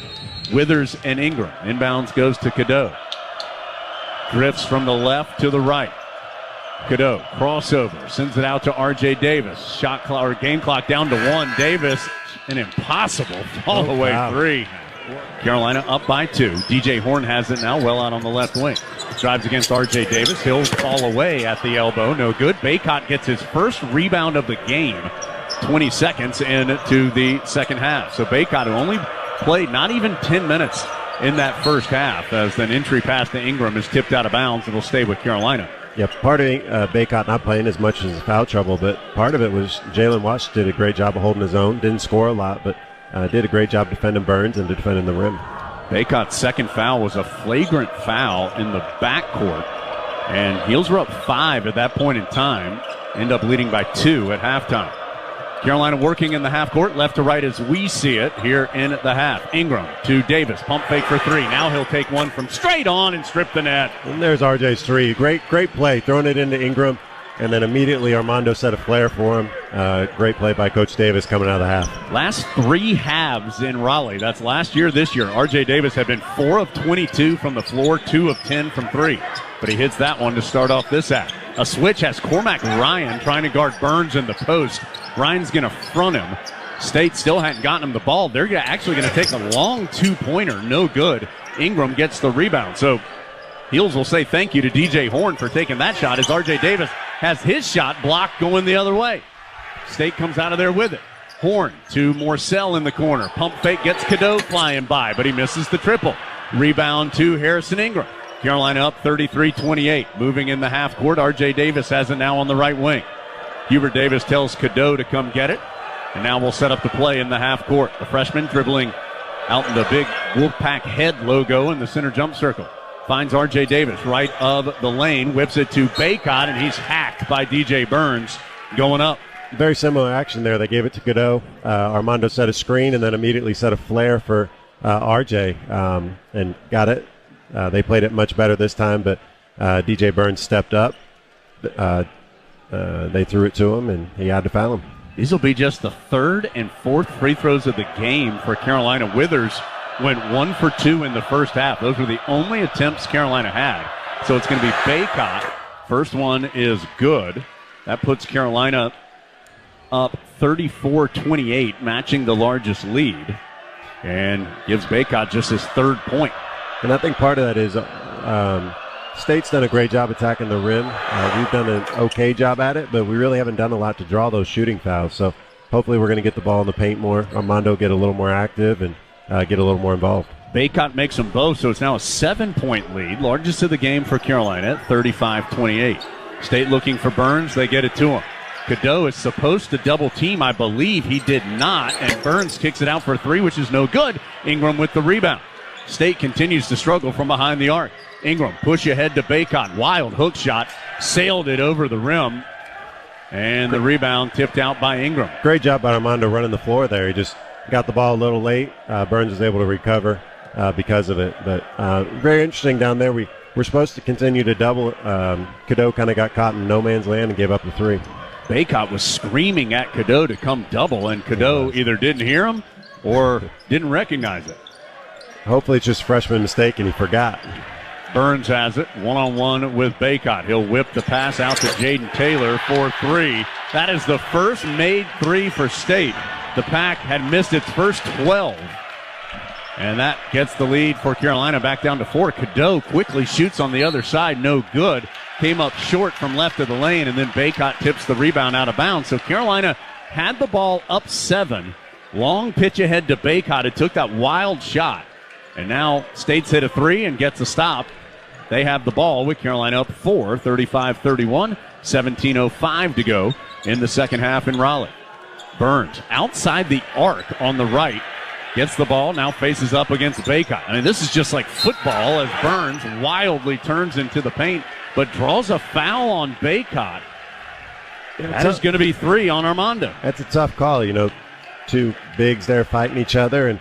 Withers, and Ingram. Inbounds goes to Cadeau. Drifts from the left to the right. Cadeau, crossover, sends it out to R.J. Davis. Shot clock, or game clock down to 1. Davis, an impossible fall-away 3. Carolina up by 2. DJ Horn has it now, well out on the left wing. Drives against R.J. Davis. He'll fall away at the elbow. No good. Baycott gets his first rebound of the game. 20 seconds into the second half. So Baycott, who only played not even 10 minutes in that first half, as an entry pass to Ingram is tipped out of bounds and will stay with Carolina. Yeah, part of Baycott not playing as much as foul trouble, but part of it was Jalen Watts did a great job of holding his own. Didn't score a lot, but did a great job defending Burns and defending the rim. Baycott's second foul was a flagrant foul in the backcourt, and Heels were up 5 at that point in time. End up leading by 2 at halftime. Carolina working in the half court, left to right as we see it here in the half. Ingram to Davis, pump fake for 3. Now he'll take one from straight on and strip the net. And there's RJ's 3. Great play, throwing it into Ingram, and then immediately Armando set a flare for him. Great play by Coach Davis coming out of the half. Last 3 halves in Raleigh. That's last year, this year. RJ Davis had been 4 of 22 from the floor, 2 of 10 from 3. But he hits that one to start off this half. A switch has Cormac Ryan trying to guard Burns in the post. Ryan's going to front him. State still hadn't gotten him the ball. They're actually going to take a long 2-pointer. No good. Ingram gets the rebound. So Heels will say thank you to DJ Horn for taking that shot, as RJ Davis has his shot blocked going the other way. State comes out of there with it. Horn to Morsell in the corner. Pump fake gets Cadeau flying by, but he misses the triple. Rebound to Harrison Ingram. Carolina up 33-28. Moving in the half court, R.J. Davis has it now on the right wing. Hubert Davis tells Cadeau to come get it. And now we'll set up the play in the half court. The freshman dribbling out in the big Wolfpack head logo in the center jump circle. Finds R.J. Davis right of the lane. Whips it to Baycott, and he's hacked by DJ Burns going up. Very similar action there. They gave it to Cadeau. Armando set a screen and then immediately set a flare for R.J. And got it. They played it much better this time, but DJ Burns stepped up. They threw it to him, and he had to foul him. These will be just the 3rd and 4th free throws of the game for Carolina. Withers went 1 for 2 in the first half. Those were the only attempts Carolina had. So it's going to be Baycott. First one is good. That puts Carolina up 34-28, matching the largest lead, and gives Baycott just his 3rd point. And I think part of that is State's done a great job attacking the rim. We've done an okay job at it, but we really haven't done a lot to draw those shooting fouls. So hopefully we're going to get the ball in the paint more. Armando get a little more active and get a little more involved. Baycott makes them both, so it's now a 7-point lead, largest of the game for Carolina at 35-28. State looking for Burns. They get it to him. Cadeau is supposed to double team. I believe he did not, and Burns kicks it out for 3, which is no good. Ingram with the rebound. State continues to struggle from behind the arc. Ingram push ahead to Baycott. Wild hook shot. Sailed it over the rim. And the rebound tipped out by Ingram. Great job by Armando running the floor there. He just got the ball a little late. Burns was able to recover because of it. But very interesting down there. We're supposed to continue to double. Cadeau kind of got caught in no man's land and gave up the 3. Baycott was screaming at Cadeau to come double, and Cadeau either didn't hear him or didn't recognize it. Hopefully it's just a freshman mistake and he forgot. Burns has it, one-on-one with Baycott. He'll whip the pass out to Jaden Taylor for three. That is the first made three for State. The Pack had missed its first 12. And that gets the lead for Carolina back down to 4. Cadeau quickly shoots on the other side, no good. Came up short from left of the lane, and then Baycott tips the rebound out of bounds. So Carolina had the ball up 7. Long pitch ahead to Baycott. It took that wild shot. And now State's hit a 3 and gets a stop. They have the ball with Carolina up 4, 35-31, 17:05 to go in the second half in Raleigh. Burns outside the arc on the right. Gets the ball, now faces up against Baycott. I mean, this is just like football as Burns wildly turns into the paint, but draws a foul on Baycott. That is going to be 3 on Armando. That's a tough call, two bigs there fighting each other, and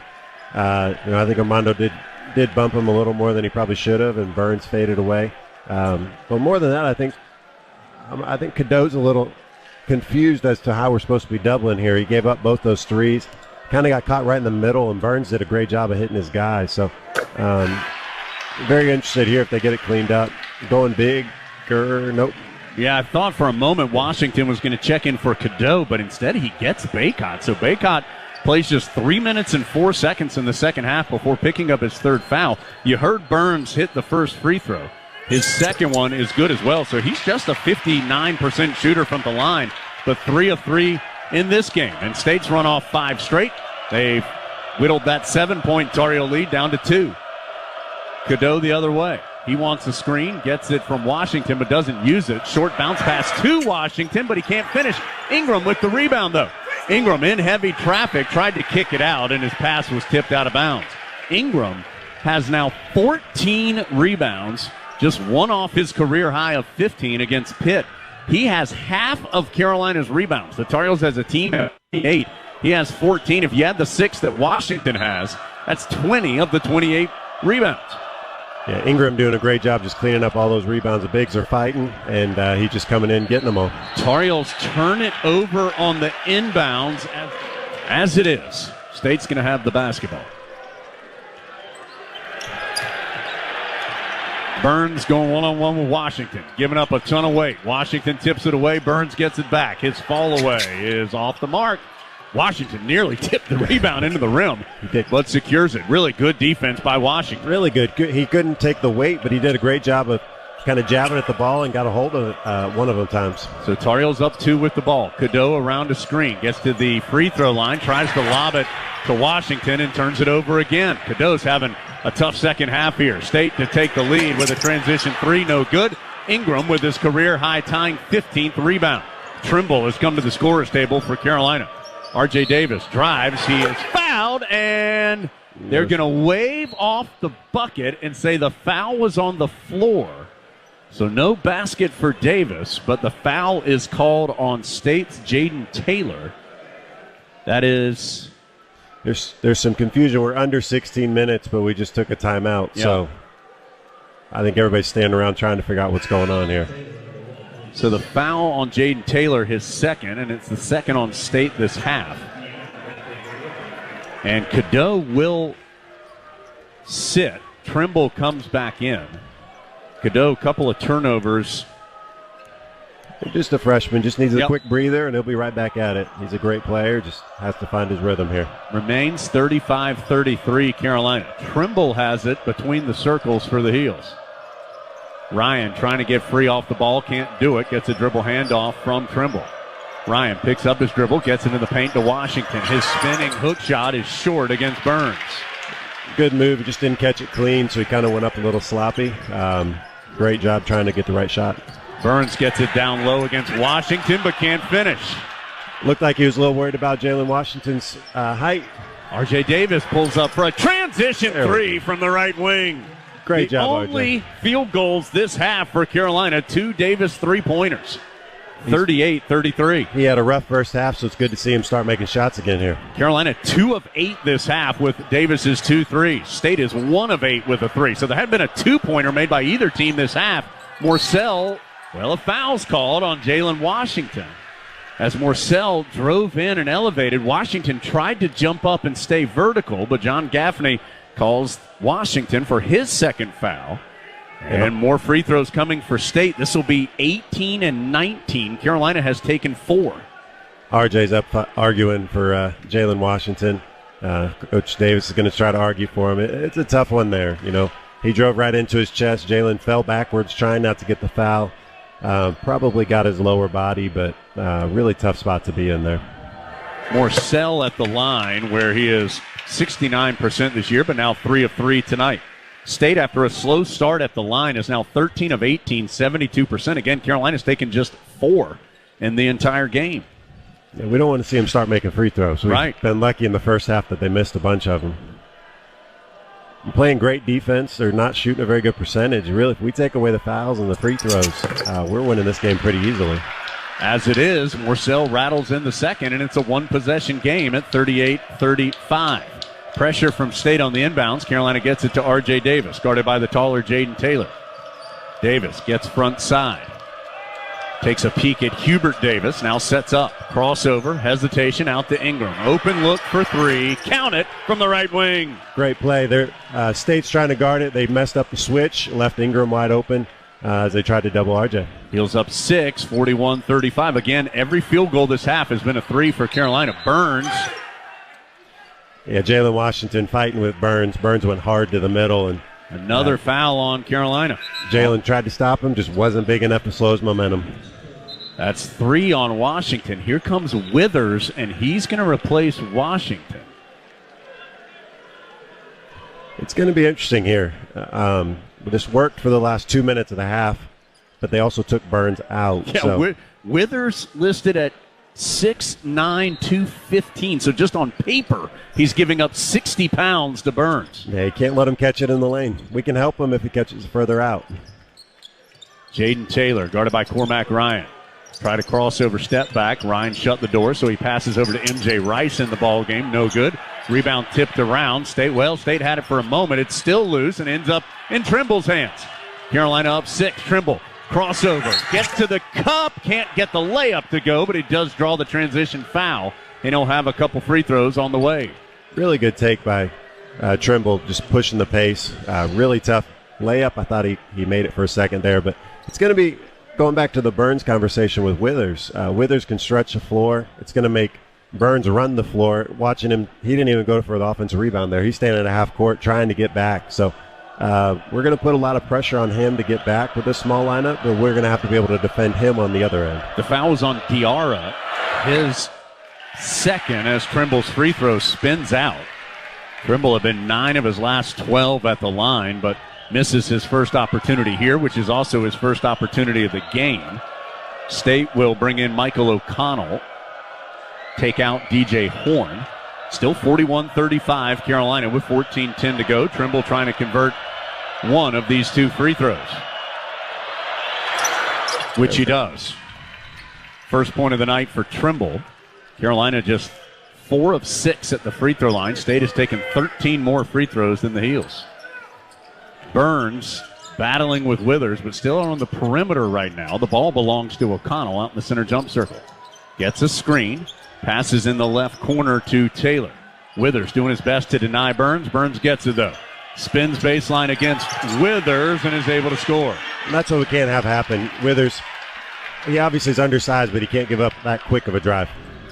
I think Armando did bump him a little more than he probably should have, and Burns faded away. But more than that, I think Cadeau's a little confused as to how we're supposed to be doubling here. He gave up both those threes, kind of got caught right in the middle, and Burns did a great job of hitting his guy. So very interested here if they get it cleaned up. Going big, nope. Yeah, I thought for a moment Washington was going to check in for Cadeau, but instead he gets Baycott. So Baycott plays just 3 minutes and 4 seconds in the second half before picking up his third foul. You heard Burns hit the first free throw. His second one is good as well, so he's just a 59% shooter from the line, but 3 of 3 in this game. And State's run off 5 straight. They've whittled that 7-point Tar Heel lead down to 2. Cadeau the other way. He wants a screen, gets it from Washington, but doesn't use it. Short bounce pass to Washington, but he can't finish. Ingram with the rebound, though. Ingram in heavy traffic, tried to kick it out, and his pass was tipped out of bounds. Ingram has now 14 rebounds, just one off his career high of 15 against Pitt. He has half of Carolina's rebounds. The Tar Heels as a team have 8. He has 14. If you add the 6 that Washington has, that's 20 of the 28 rebounds. Yeah, Ingram doing a great job just cleaning up all those rebounds. The bigs are fighting, and he's just coming in getting them all. Tar Heels turn it over on the inbounds as it is. State's going to have the basketball. Burns going one-on-one with Washington, giving up a ton of weight. Washington tips it away. Burns gets it back. His fall away is off the mark. Washington nearly tipped the rebound into the rim, but secures it. Really good defense by Washington. Really good. He couldn't take the weight, but he did a great job of kind of jabbing at the ball and got a hold of it one of them times. So Tar Heels up 2 with the ball. Cadeau around a screen, gets to the free throw line, tries to lob it to Washington and turns it over again. Cadeau's having a tough second half here. State to take the lead with a transition 3, no good. Ingram with his career high tying 15th rebound. Trimble has come to the scorer's table for Carolina. R.J. Davis drives. He is fouled, and they're going to wave off the bucket and say the foul was on the floor. So no basket for Davis, but the foul is called on State's Jaden Taylor. That is... There's some confusion. We're under 16 minutes, but we just took a timeout. Yep. So I think everybody's standing around trying to figure out what's going on here. So the foul on Jaden Taylor, his second, and it's the second on State this half. And Cadeau will sit. Trimble comes back in. Cadeau, couple of turnovers. Just a freshman, just needs a quick breather, and he'll be right back at it. He's a great player, just has to find his rhythm here. Remains 35-33 Carolina. Trimble has it between the circles for the Heels. Ryan trying to get free off the ball, can't do it. Gets a dribble handoff from Trimble. Ryan picks up his dribble, gets into the paint to Washington. His spinning hook shot is short against Burns. Good move, he just didn't catch it clean, so he kind of went up a little sloppy. Great job trying to get the right shot. Burns gets it down low against Washington, but can't finish. Looked like he was a little worried about Jalen Washington's height. R.J. Davis pulls up for a transition 3 from the right wing. Great job, only field goals this half for Carolina, 2 Davis three-pointers. 38-33. He had a rough first half, so it's good to see him start making shots again here. Carolina 2 of 8 this half with Davis's 2 threes. State is 1 of 8 with a 3. So there had been a 2-pointer made by either team this half. Morcell, a foul's called on Jalen Washington. As Morcell drove in and elevated, Washington tried to jump up and stay vertical, but John Gaffney calls Washington for his second foul. And more free throws coming for State. This will be 18 and 19. Carolina has taken 4. RJ's up arguing for Jalen Washington. Coach Davis is going to try to argue for him. It's a tough one there. He drove right into his chest. Jalen fell backwards trying not to get the foul. Probably got his lower body, but really tough spot to be in there. Morcell at the line, where he is 69% this year, but now 3 of 3 tonight. State, after a slow start at the line, is now 13 of 18, 72%. Again, Carolina's taken just 4 in the entire game. Yeah, we don't want to see them start making free throws. We've been lucky in the first half that they missed a bunch of them. Playing great defense. They're not shooting a very good percentage. Really, if we take away the fouls and the free throws, we're winning this game pretty easily. As it is, Morcell rattles in the second, and it's a one-possession game at 38-35. Pressure from State on the inbounds. Carolina gets it to R.J. Davis, guarded by the taller Jaden Taylor. Davis gets front side. Takes a peek at Hubert Davis, now sets up. Crossover, hesitation, out to Ingram. Open look for 3. Count it from the right wing. Great play. State's trying to guard it. They messed up the switch, left Ingram wide open as they tried to double RJ. Heels up 6, 41-35. Again, every field goal this half has been a 3 for Carolina. Burns. Yeah, Jalen Washington fighting with Burns. Burns went hard to the middle. And another foul on Carolina. Jalen tried to stop him, just wasn't big enough to slow his momentum. That's 3 on Washington. Here comes Withers, and he's going to replace Washington. It's going to be interesting here. This worked for the last 2 minutes of the half, but they also took Burns out. Yeah, so. Withers listed at 6'9", 215. So just on paper, he's giving up 60 pounds to Burns. Yeah, you can't let him catch it in the lane. We can help him if he catches it further out. Jaden Taylor, guarded by Cormac Ryan. Try to crossover, step back. Ryan shut the door, so he passes over to M.J. Rice in the ball game. No good. Rebound tipped around. State had it for a moment. It's still loose and ends up in Trimble's hands. Carolina up 6. Trimble, crossover, gets to the cup. Can't get the layup to go, but he does draw the transition foul, and he'll have a couple free throws on the way. Really good take by Trimble, just pushing the pace. Really tough layup. I thought he made it for a second there, but it's going to be going back to the Burns conversation with Withers. Withers can stretch the floor. It's going to make Burns run the floor. Watching him, he didn't even go for the offensive rebound there. He's standing at a half court trying to get back. So we're going to put a lot of pressure on him to get back with this small lineup, but we're going to have to be able to defend him on the other end. The foul was on Diarra, his second, as Trimble's free throw spins out. Trimble had been 9 of his last 12 at the line, but misses his first opportunity here, which is also his first opportunity of the game. State will bring in Michael O'Connell, take out DJ Horn. Still 41-35, Carolina with 14:10 to go. Trimble trying to convert one of these 2 free throws, which he does. First point of the night for Trimble. Carolina just 4 of 6 at the free throw line. State has taken 13 more free throws than the Heels. Burns battling with Withers, but still on the perimeter right now. The ball belongs to O'Connell out in the center jump circle. Gets a screen, passes in the left corner to Taylor. Withers doing his best to deny Burns. Burns gets it though. Spins baseline against Withers and is able to score. And that's what we can't have happen. Withers, he obviously is undersized, but he can't give up that quick of a drive.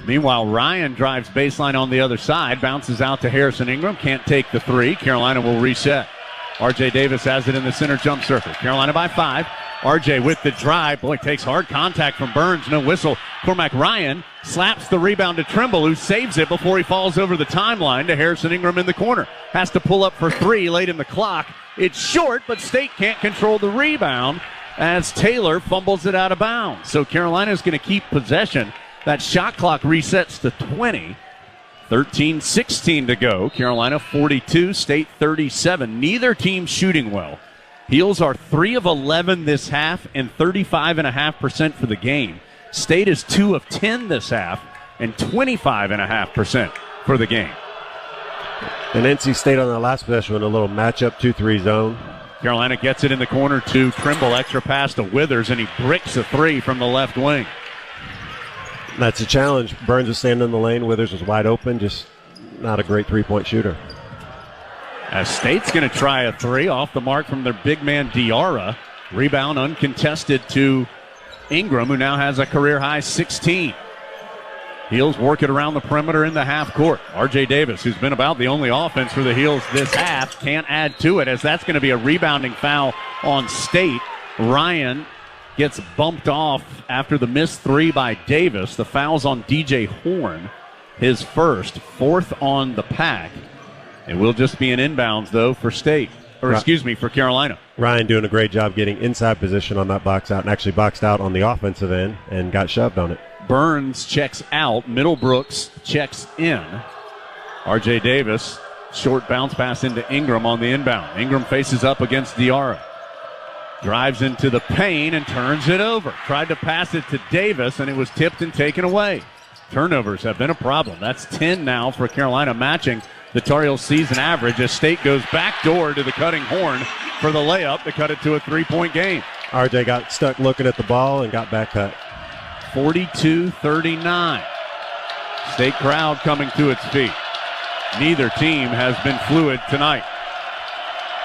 Meanwhile, Ryan drives baseline on the other side, bounces out to Harrison Ingram, can't take the 3. Carolina will reset. R.J. Davis has it in the center jump circle. Carolina by 5. R.J. with the drive. Boy, takes hard contact from Burns. No whistle. Cormac Ryan slaps the rebound to Trimble, who saves it before he falls over the timeline to Harrison Ingram in the corner. Has to pull up for 3 late in the clock. It's short, but State can't control the rebound as Taylor fumbles it out of bounds. So Carolina's going to keep possession. That shot clock resets to 20. 13-16 to go. Carolina 42, State 37. Neither team shooting well. Heels are 3 of 11 this half and 35.5% for the game. State is 2 of 10 this half and 25.5% for the game. And NC State on the last possession with a little matchup 2-3 zone. Carolina gets it in the corner to Trimble. Extra pass to Withers, and he bricks a 3 from the left wing. That's a challenge. Burns was standing in the lane. Withers was wide open, just not a great three-point shooter. As State's going to try a three off the mark from their big man Diarra. Rebound uncontested to Ingram, who now has a career-high 16. Heels work it around the perimeter in the half court. R.J. Davis, who's been about the only offense for the Heels this half, can't add to it, as that's going to be a rebounding foul on State. Ryan gets bumped off after the missed three by Davis. The foul's on DJ Horn, his first, fourth on the Pack. It will just be an inbounds, though, for State. Or, excuse me, for Carolina. Ryan doing a great job getting inside position on that box out, and actually boxed out on the offensive end and got shoved on it. Burns checks out. Middlebrooks checks in. R.J. Davis, short bounce pass into Ingram on the inbound. Ingram faces up against Diarra. Drives into the paint and turns it over. Tried to pass it to Davis, and it was tipped and taken away. Turnovers have been a problem. That's 10 now for Carolina, matching the Tar Heels season average as State goes backdoor to the cutting Horn for the layup to cut it to a three-point game. RJ got stuck looking at the ball and got back cut. 42-39. State crowd coming to its feet. Neither team has been fluid tonight.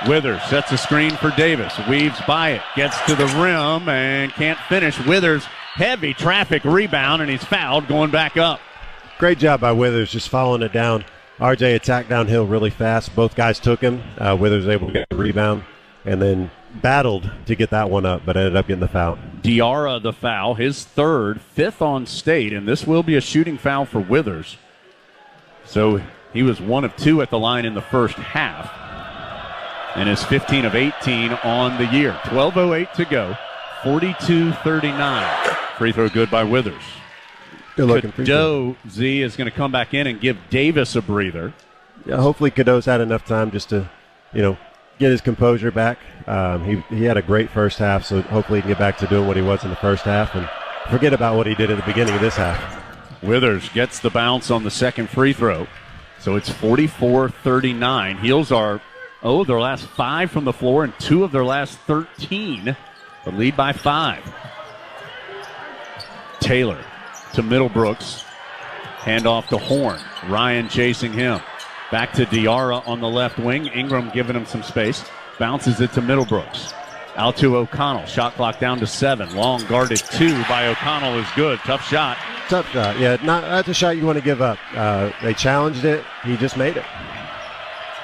Withers sets a screen for Davis. Weaves by it. Gets to the rim and can't finish. Withers, heavy traffic rebound, and he's fouled going back up. Great job by Withers just following it down. RJ attacked downhill really fast. Both guys took him. Withers able to get the rebound and then battled to get that one up, but ended up getting the foul. Diarra the foul, his third, fifth on State, and this will be a shooting foul for Withers. So he was 1 of 2 at the line in the first half and is 15 of 18 on the year. 12:08 to go. 42-39. Free throw good by Withers. Good looking free throw. Cadeau Z is going to come back in and give Davis a breather. Yeah, hopefully Cadeau's had enough time just to, get his composure back. He had a great first half, so hopefully he can get back to doing what he was in the first half and forget about what he did at the beginning of this half. Withers gets the bounce on the second free throw. So it's 44-39. Heels are, their last 5 from the floor and 2 of their last 13. The lead by 5. Taylor to Middlebrooks. Handoff to Horn. Ryan chasing him. Back to Diarra on the left wing. Ingram giving him some space. Bounces it to Middlebrooks. Out to O'Connell. Shot clock down to 7. Long guarded 2 by O'Connell is good. Tough shot. Tough shot. Yeah, not a shot you want to give up. They challenged it. He just made it.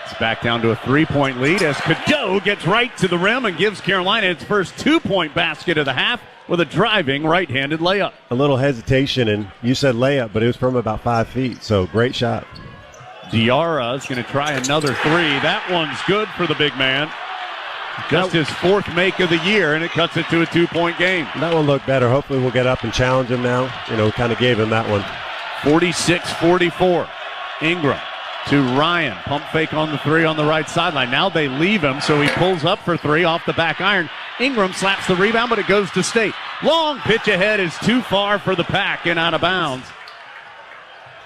It's back down to a 3-point lead as Cadeau gets right to the rim and gives Carolina its first 2-point basket of the half with a driving right-handed layup. A little hesitation, and you said layup, but it was from about 5 feet, so great shot. Diarra is going to try another 3. That one's good for the big man. Just his 4th make of the year, and it cuts it to a 2-point game. That one looked better. Hopefully we'll get up and challenge him now. Kind of gave him that one. 46-44. Ingram to Ryan. Pump fake on the 3 on the right sideline. Now they leave him, so he pulls up for 3 off the back iron. Ingram slaps the rebound, but it goes to State. Long pitch ahead is too far for the Pack and out of bounds.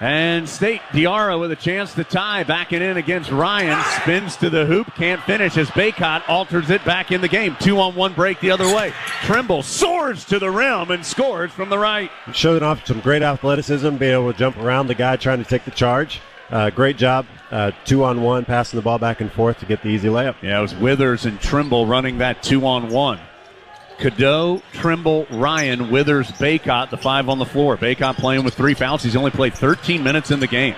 And State, Diarra with a chance to tie, backing in against Ryan, spins to the hoop, can't finish as Baycott alters it back in the game. 2-on-1 break the other way. Trimble soars to the rim and scores from the right. Showing off some great athleticism, being able to jump around the guy trying to take the charge. Great job, 2-on-1, passing the ball back and forth to get the easy layup. Yeah, it was Withers and Trimble running that 2-on-1. Cadeau, Trimble, Ryan, Withers, Baycott, the 5 on the floor. Baycott playing with 3 fouls. He's only played 13 minutes in the game.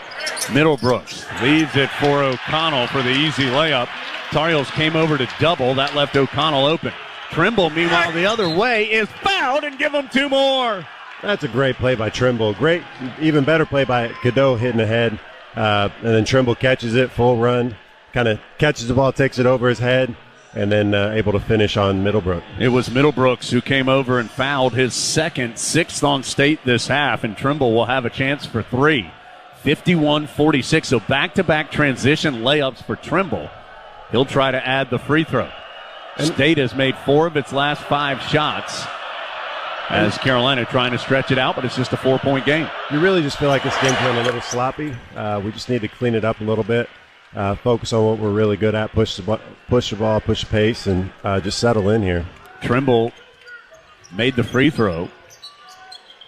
Middlebrooks leaves it for O'Connell for the easy layup. Tar Heels came over to double. That left O'Connell open. Trimble, meanwhile, the other way, is fouled and give him 2 more. That's a great play by Trimble. Great, even better play by Cadeau hitting ahead. And then Trimble catches it, full run, kind of catches the ball, takes it over his head, and then able to finish on Middlebrooks. It was Middlebrooks who came over and fouled his second, 6th on State this half, and Trimble will have a chance for 3. 51-46, so back-to-back transition layups for Trimble. He'll try to add the free throw. State has made 4 of its last 5 shots as Carolina trying to stretch it out, but it's just a 4-point game. You really just feel like this game's been a little sloppy. We just need to clean it up a little bit. Focus on what we're really good at, push the ball, push the pace, and just settle in here. Trimble made the free throw.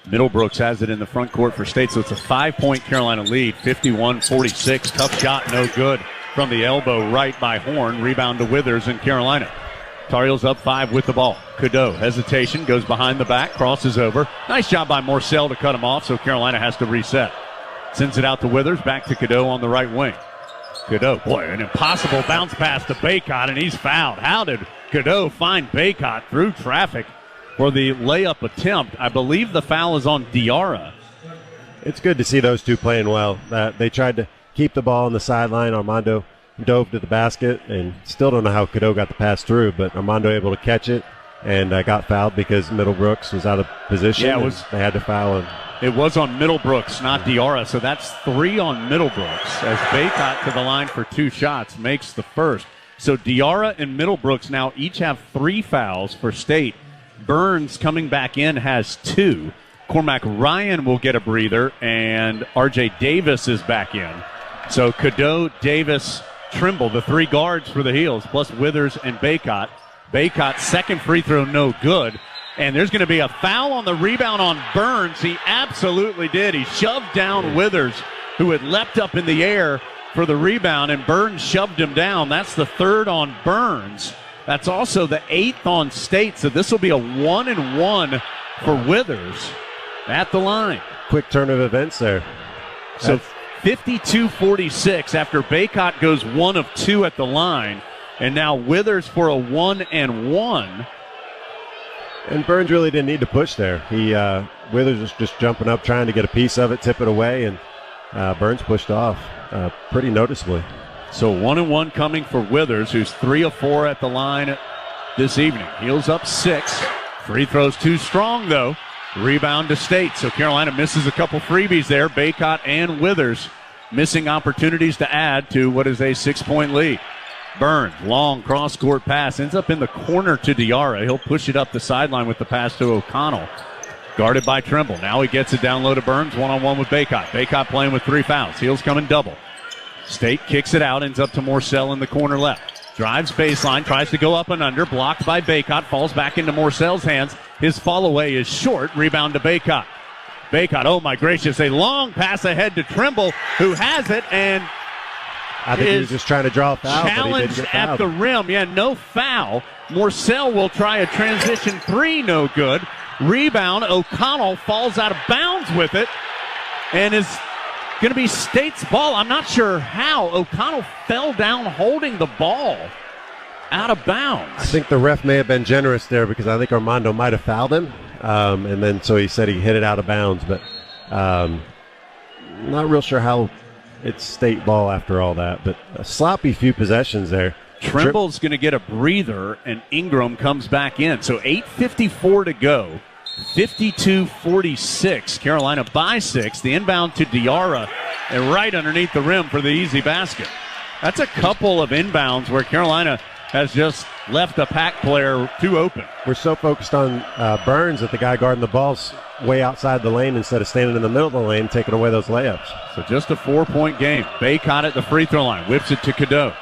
Middlebrooks has it in the front court for State, so it's a 5-point Carolina lead, 51-46. Tough shot, no good from the elbow right by Horn. Rebound to Withers in Carolina. Tar Heels up 5 with the ball. Cadeau, hesitation, goes behind the back, crosses over. Nice job by Morcell to cut him off, so Carolina has to reset. Sends it out to Withers, back to Cadeau on the right wing. Cadeau, boy, an impossible bounce pass to Baycott, and he's fouled. How did Cadeau find Baycott through traffic for the layup attempt? I believe the foul is on Diarra. It's good to see those two playing well. They tried to keep the ball on the sideline. Armando dove to the basket, and still don't know how Cadeau got the pass through, but Armando able to catch it and got fouled because Middlebrooks was out of position. Yeah, they had to foul him. It was on Middlebrooks, not Diarra, so that's 3 on Middlebrooks as Baycott to the line for 2 shots, makes the first. So Diarra and Middlebrooks now each have 3 fouls for State. Burns coming back in has 2. Cormac Ryan will get a breather, and R.J. Davis is back in. So Cadeau, Davis, Trimble, the 3 guards for the Heels, plus Withers and Baycott. Baycott's second free throw no good. And there's going to be a foul on the rebound on Burns. He absolutely did. He shoved down Withers, who had leapt up in the air for the rebound, and Burns shoved him down. That's the 3rd on Burns. That's also the 8th on State, so this will be a 1-and-1 for Withers at the line. Quick turn of events there. So 52-46 after Baycott goes 1 of 2 at the line, and now Withers for a 1-and-1. And Burns really didn't need to push there. Withers was just jumping up, trying to get a piece of it, tip it away, and Burns pushed off pretty noticeably. So 1-and-1 coming for Withers, who's 3 of 4 at the line this evening. Heels up 6. Free throws too strong, though. Rebound to State. So Carolina misses a couple freebies there. Baycott and Withers missing opportunities to add to what is a 6-point lead. Burns, long cross-court pass, ends up in the corner to Diarra. He'll push it up the sideline with the pass to O'Connell. Guarded by Trimble. Now he gets it down low to Burns, 1-on-1 with Baycott. Baycott playing with 3 fouls. Heels coming double. State kicks it out, ends up to Morcell in the corner left. Drives baseline, tries to go up and under, blocked by Baycott, falls back into Morcell's hands. His fall away is short, rebound to Baycott. Baycott, oh my gracious, a long pass ahead to Trimble, who has it, and I think he was just trying to draw a foul, challenged but he didn't get fouled. at the rim. Yeah, no foul. Morcell will try a transition 3, no good. Rebound, O'Connell falls out of bounds with it, and is going to be State's ball. I'm not sure how. O'Connell fell down holding the ball out of bounds. I think the ref may have been generous there because I think Armando might have fouled him, and then so he said he hit it out of bounds, but not real sure how it's State ball after all that, but a sloppy few possessions there. Trimble's going to get a breather, and Ingram comes back in. So 8:54 to go. 52-46. Carolina by 6. The inbound to Diarra, and right underneath the rim for the easy basket. That's a couple of inbounds where Carolina has just left a pack player too open. We're so focused on Burns that the guy guarding the ball's way outside the lane instead of standing in the middle of the lane, taking away those layups. So just a 4-point game. Baycott at the free throw line. Whips it to Cadeau.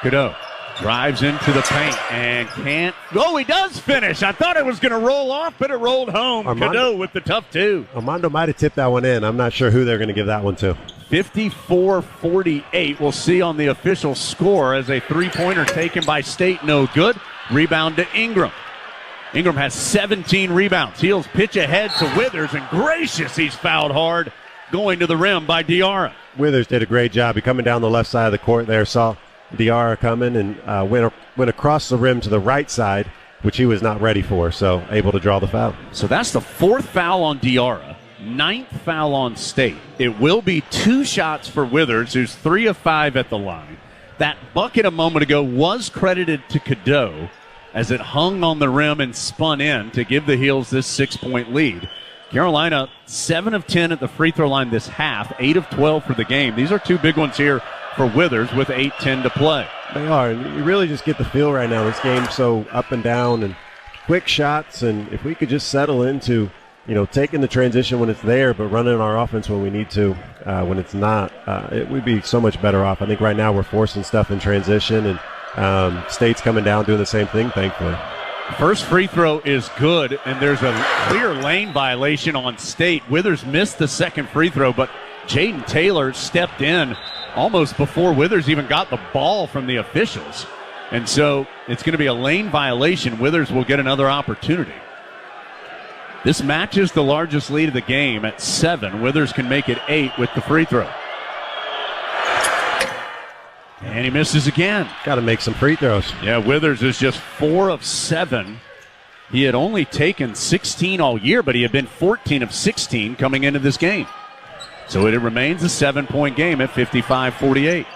Cadeau drives into the paint and can't. Oh, he does finish. I thought it was going to roll off, but it rolled home. Cadeau with the tough 2. Armando might have tipped that one in. I'm not sure who they're going to give that one to. 54-48. We'll see on the official score as a 3-pointer taken by State. No good. Rebound to Ingram. Ingram has 17 rebounds. Heels pitch ahead to Withers, and gracious, he's fouled hard going to the rim by Diarra. Withers did a great job. He coming down the left side of the court there, saw Diarra coming and went across the rim to the right side, which he was not ready for, so able to draw the foul. So that's the 4th foul on Diarra, 9th foul on State. It will be 2 shots for Withers, who's 3 of 5 at the line. That bucket a moment ago was credited to Cadeau as it hung on the rim and spun in to give the Heels this 6-point lead. Carolina, 7 of 10 at the free throw line this half, 8 of 12 for the game. These are 2 big ones here for Withers with 8:10 to play. They are, and you really just get the feel right now. This game's so up and down and quick shots, and if we could just settle into, taking the transition when it's there, but running our offense when we need to, when it's not, we'd be so much better off. I think right now we're forcing stuff in transition, and State's coming down doing the same thing, thankfully. First free throw is good, and there's a clear lane violation on State. Withers missed the second free throw, but Jaden Taylor stepped in almost before Withers even got the ball from the officials. And so it's going to be a lane violation. Withers will get another opportunity. This matches the largest lead of the game at 7. Withers can make it 8 with the free throw. And he misses again. Got to make some free throws. Yeah, Withers is just 4 of 7. He had only taken 16 all year, but he had been 14 of 16 coming into this game. So it remains a 7-point game at 55-48.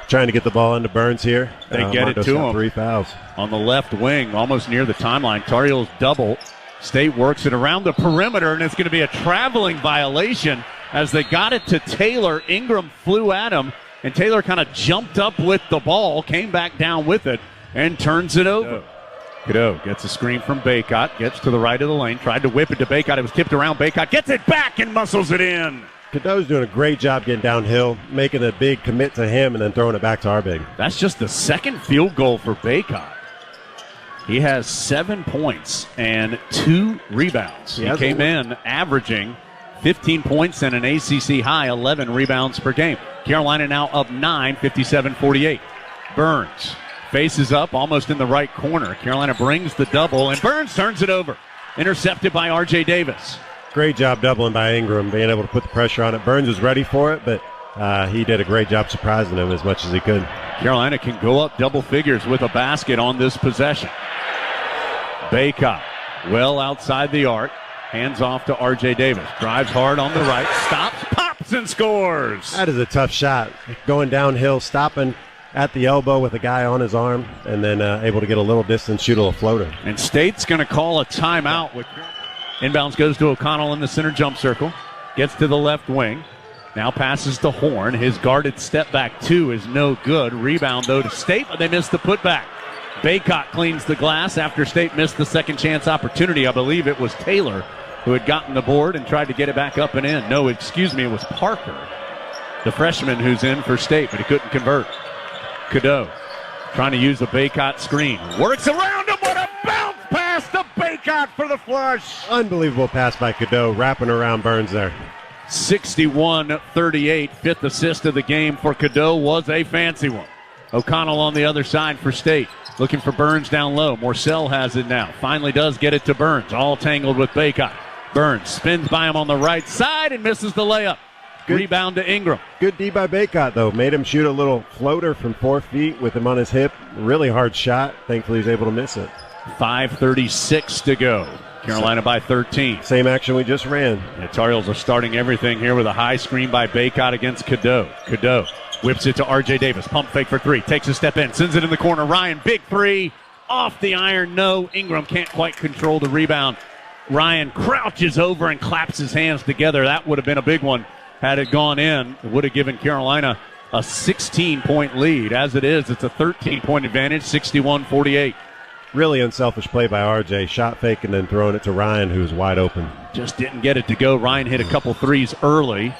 Trying to get the ball into Burns here. They get it to him. 3 fouls. On the left wing, almost near the timeline. Tar Heels double. State works it around the perimeter, and it's going to be a traveling violation as they got it to Taylor. Ingram flew at him, and Taylor kind of jumped up with the ball, came back down with it, and turns it over. Cadeau gets a screen from Baycott, gets to the right of the lane, tried to whip it to Baycott. It was tipped around. Baycott gets it back and muscles it in. Cadeau's doing a great job getting downhill, making a big commit to him, and then throwing it back to our big. That's just the second field goal for Baycott. He has 7 points and 2 rebounds. He came in averaging 15 points and an ACC high 11 rebounds per game. Carolina now up 9, 57-48. Burns faces up almost in the right corner. Carolina brings the double, and Burns turns it over. Intercepted by R.J. Davis. Great job doubling by Ingram, being able to put the pressure on it. Burns was ready for it, but he did a great job surprising him as much as he could. Carolina can go up double figures with a basket on this possession. Baycott, well outside the arc, hands off to R.J. Davis. Drives hard on the right, stops, pops, and scores. That is a tough shot. Going downhill, stopping at the elbow with a guy on his arm, and then able to get a little distance, shoot a little floater. And State's going to call a timeout. Inbounds goes to O'Connell in the center jump circle. Gets to the left wing. Now passes to Horn. His guarded step back 2 is no good. Rebound, though, to State, but they missed the putback. Baycott cleans the glass after State missed the second chance opportunity. I believe it was Taylor who had gotten the board and tried to get it back up and in. No, excuse me, it was Parker, the freshman who's in for State, but he couldn't convert. Cadeau trying to use the Baycott screen. Works around him. What a bounce pass to Baycott for the flush. Unbelievable pass by Cadeau, wrapping around Burns there. 61-38. 5th assist of the game for Cadeau was a fancy one. O'Connell on the other side for State. Looking for Burns down low. Morcell has it now. Finally does get it to Burns. All tangled with Baycott. Burns spins by him on the right side and misses the layup. Good. Rebound to Ingram. Good D by Baycott, though. Made him shoot a little floater from 4 feet with him on his hip. Really hard shot. Thankfully, he's able to miss it. 5:36 to go. Carolina by 13. Same action we just ran. The Tar Heels are starting everything here with a high screen by Baycott against Cadeau. Cadeau whips it to R.J. Davis. Pump fake for 3. Takes a step in. Sends it in the corner. Ryan, big 3. Off the iron. No. Ingram can't quite control the rebound. Ryan crouches over and claps his hands together. That would have been a big one had it gone in. It would have given Carolina a 16-point lead. As it is, it's a 13-point advantage, 61-48. Really unselfish play by RJ. Shot fake and then throwing it to Ryan, who's wide open. Just didn't get it to go. Ryan hit a couple threes early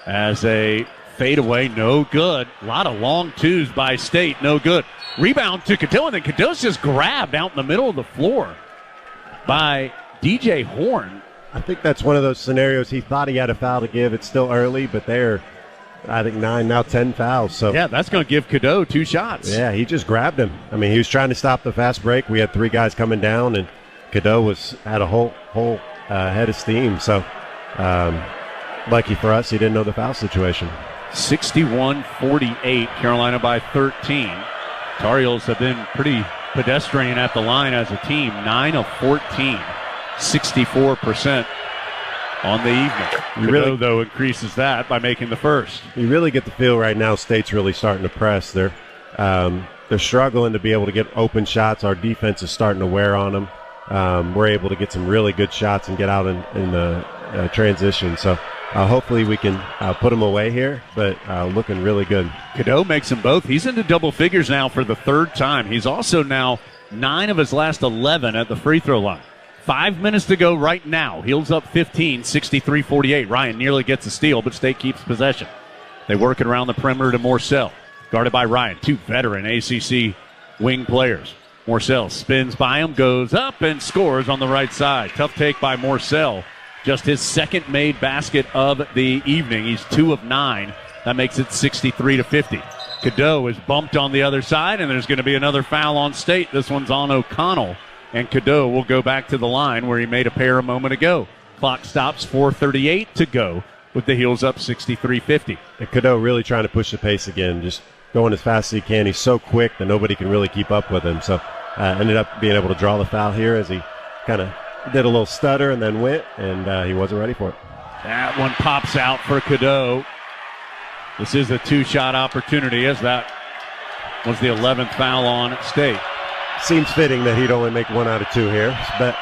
as a fadeaway. No good. A lot of long twos by State. No good. Rebound to Cadeau, and then Cadeau's just grabbed out in the middle of the floor by DJ Horn. I think that's one of those scenarios. He thought he had a foul to give. It's still early, but they're, I think, 9, now 10 fouls. So yeah, that's going to give Cadeau 2 shots. Yeah, he just grabbed him. I mean, he was trying to stop the fast break. We had 3 guys coming down, and Cadeau had a whole head of steam. So lucky for us, he didn't know the foul situation. 61-48, Carolina by 13. Tar Heels have been pretty pedestrian at the line as a team. 9 of 14, 64% on the evening. Cadeau, though, increases that by making the first. You really get the feel right now State's really starting to press. They're struggling to be able to get open shots. Our defense is starting to wear on them. We're able to get some really good shots and get out in the transition. So hopefully we can put them away here, but looking really good. Cadeau makes them both. He's into double figures now for the 3rd time. He's also now 9 of his last 11 at the free throw line. 5 minutes to go right now. Heels up 15, 63-48. Ryan nearly gets a steal, but State keeps possession. They work it around the perimeter to Morcell. Guarded by Ryan. 2 veteran ACC wing players. Morcell spins by him, goes up, and scores on the right side. Tough take by Morcell. Just his 2nd made basket of the evening. He's 2 of 9 That makes it 63-50. Cadeau is bumped on the other side, and there's going to be another foul on State. This one's on O'Connell, and Cadeau will go back to the line where he made a pair a moment ago. Clock stops, 4:38 to go, with the Heels up 63-50. And Cadeau really trying to push the pace again, just going as fast as he can. He's so quick that nobody can really keep up with him. So ended up being able to draw the foul here as he kind of did a little stutter and then went, and he wasn't ready for it. That one pops out for Cadeau. This is a two-shot opportunity, as that was the 11th foul on State. Seems fitting that he'd only make 1 out of 2 here, but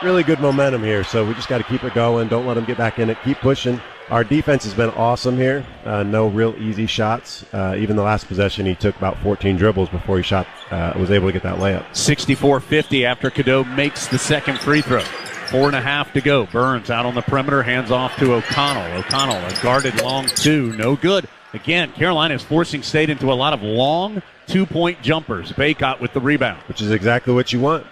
really good momentum here. So we just got to keep it going. Don't let him get back in it. Keep pushing. Our defense has been awesome here. No real easy shots. Even the last possession, he took about 14 dribbles before he was able to get that layup. 64-50 after Cadeau makes the second free throw. 4.5 to go. Burns out on the perimeter, hands off to O'Connell. O'Connell, a guarded long two, no good. Again, Carolina is forcing State into a lot of long two-point jumpers. Baycott with the rebound. Which is exactly what you want.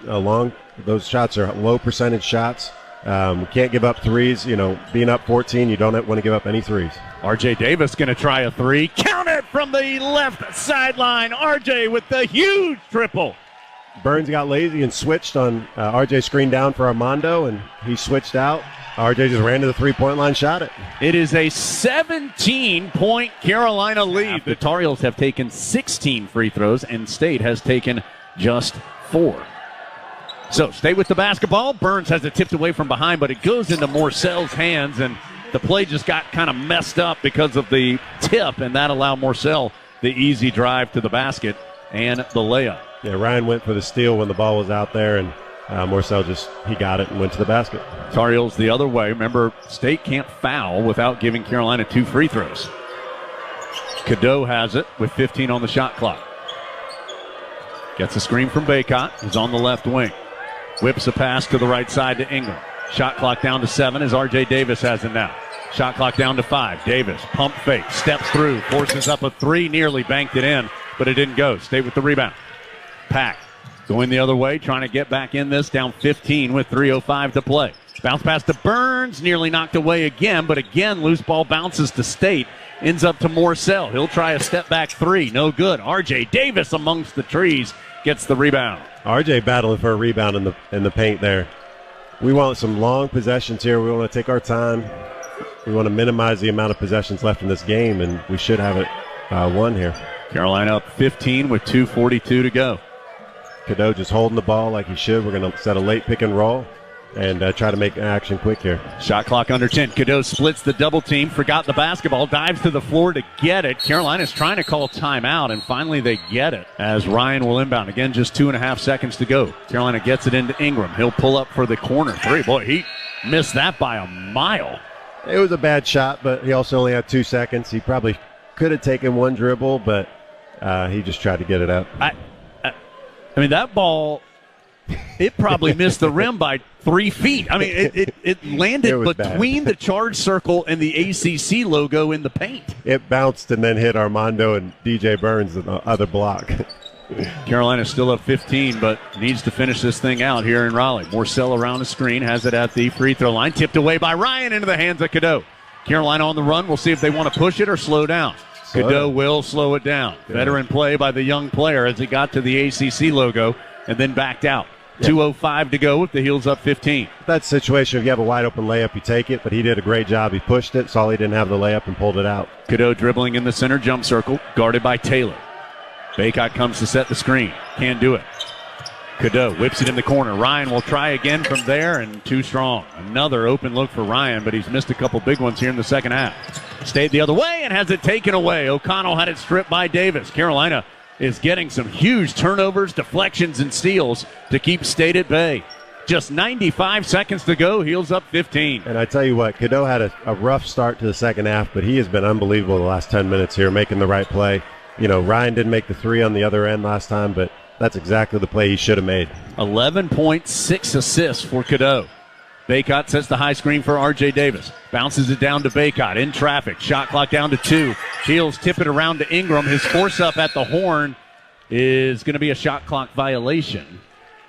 Those shots are low percentage shots. We can't give up threes. Being up 14, you don't want to give up any threes. R.J. Davis going to try a three. Count it from the left sideline. R.J. with the huge triple. Burns got lazy and switched on R.J. screen down for Armando, and he switched out. R.J. just ran to the three-point line, shot it. It is a 17-point Carolina lead. The Tar Heels have taken 16 free throws, and State has taken just 4. So State with the basketball. Burns has it tipped away from behind, but it goes into Morcell's hands, and the play just got kind of messed up because of the tip, and that allowed Morcell the easy drive to the basket and the layup. Yeah, Ryan went for the steal when the ball was out there, and Morcell he got it and went to the basket. Tar Heels the other way. Remember, State can't foul without giving Carolina 2 free throws. Cadeau has it with 15 on the shot clock. Gets a screen from Baycott. He's on the left wing. Whips a pass to the right side to Ingram. Shot clock down to 7 as R.J. Davis has it now. Shot clock down to 5. Davis, pump fake, steps through, forces up a 3, nearly banked it in, but it didn't go. State with the rebound. Pack going the other way, trying to get back in this, down 15 with 3:05 to play. Bounce pass to Burns, nearly knocked away again, but again, loose ball bounces to State, ends up to Morcell. He'll try a step-back 3, no good. R.J. Davis amongst the trees gets the rebound. R.J. battling for a rebound in the paint there. We want some long possessions here. We want to take our time. We want to minimize the amount of possessions left in this game, and we should have it won here. Carolina up 15 with 2:42 to go. Cadeau just holding the ball like he should. We're going to set a late pick and roll and try to make action quick here. Shot clock under 10. Cadeau splits the double team, forgot the basketball, dives to the floor to get it. Carolina's trying to call timeout, and finally they get it as Ryan will inbound. Again, just 2.5 seconds to go. Carolina gets it into Ingram. He'll pull up for the corner 3. Boy, he missed that by a mile. It was a bad shot, but he also only had 2 seconds. He probably could have taken 1 dribble, but he just tried to get it up. I mean, that ball, it probably missed the rim by 3 feet. I mean, it landed between the charge circle and the ACC logo in the paint. It bounced and then hit Armando and DJ Burns in the other block. Carolina's still up 15, but needs to finish this thing out here in Raleigh. Morcell around the screen, has it at the free throw line. Tipped away by Ryan into the hands of Cadeau. Carolina on the run. We'll see if they want to push it or slow down. Cadeau will slow it down. Good. Veteran play by the young player as he got to the ACC logo and then backed out. 2:05 to go with the Heels up 15. That situation, if you have a wide open layup, you take it, but he did a great job. He pushed it, saw he didn't have the layup, and pulled it out. Cadeau dribbling in the center jump circle, guarded by Taylor. Baycott comes to set the screen. Can't do it. Cadeau whips it in the corner. Ryan will try again from there, and too strong. Another open look for Ryan, but he's missed a couple big ones here in the second half. Stayed the other way and has it taken away. O'Connell had it stripped by Davis. Carolina is getting some huge turnovers, deflections, and steals to keep State at bay. Just 95 seconds to go. Heels up 15. And I tell you what, Cadeau had a rough start to the second half, but he has been unbelievable the last 10 minutes here, making the right play. Ryan didn't make the 3 on the other end last time, but that's exactly the play he should have made. 11.6 assists for Cadeau. Baycott sets the high screen for R.J. Davis. Bounces it down to Baycott in traffic. Shot clock down to 2. Heels tip it around to Ingram. His force up at the horn is going to be a shot clock violation.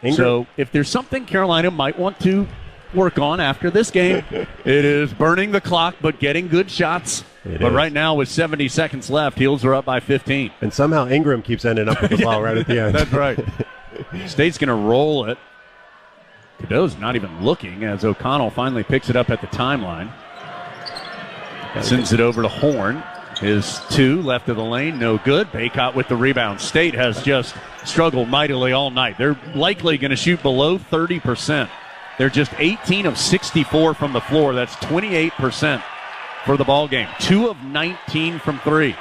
Ingram. So if there's something Carolina might want to work on after this game, it is burning the clock but getting good shots But right now, with 70 seconds left, Heels are up by 15. And somehow Ingram keeps ending up with the ball right at the end. That's right. State's going to roll it. Cadeau's not even looking as O'Connell finally picks it up at the timeline. Sends it over to Horn. His 2 left of the lane, no good. Baycott with the rebound. State has just struggled mightily all night. They're likely going to shoot below 30%. They're just 18 of 64 from the floor. That's 28% for the ball game. 2 of 19 from 3.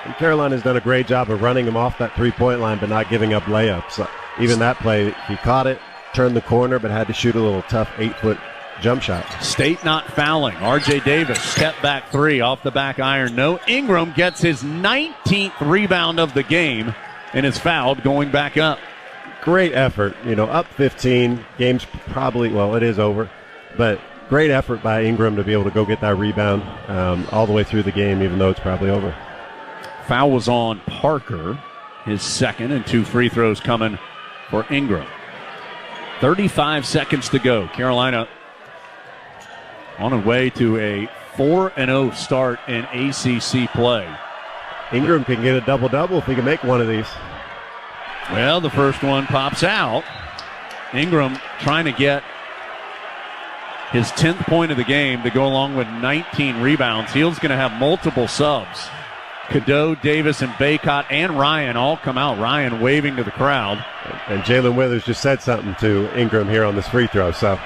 And Carolina's done a great job of running him off that three-point line but not giving up layups. Even that play, he caught it, turned the corner, but had to shoot a little tough 8-foot jump shot. State not fouling. R.J. Davis, step back 3 off the back iron. No. Ingram gets his 19th rebound of the game and is fouled going back up. Great effort. Up 15. Game's probably, it is over. But great effort by Ingram to be able to go get that rebound all the way through the game, even though it's probably over. Foul was on Parker, his second, and 2 free throws coming for Ingram. 35 seconds to go. Carolina on a way to a 4-0 start in ACC play. Ingram can get a double-double if he can make one of these. Well, the first one pops out. Ingram trying to get his 10th point of the game to go along with 19 rebounds. Heel's going to have multiple subs. Cadeau, Davis, and Baycott and Ryan all come out. Ryan waving to the crowd. And Jalen Withers just said something to Ingram here on this free throw. So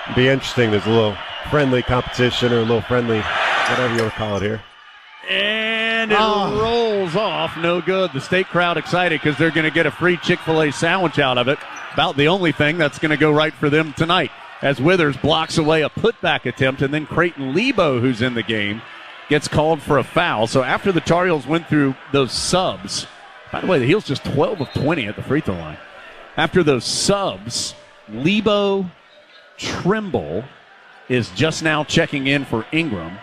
it'll be interesting. There's a little friendly competition or a little friendly, whatever you want to call it here. And it rolls off. No good. The State crowd excited because they're going to get a free Chick-fil-A sandwich out of it. About the only thing that's going to go right for them tonight. As Withers blocks away a putback attempt, and then Creighton Lebo, who's in the game, gets called for a foul. So after the Tar Heels went through those subs, by the way, the Heels just 12 of 20 at the free throw line. After those subs, Lebo, Trimble is just now checking in for Ingram.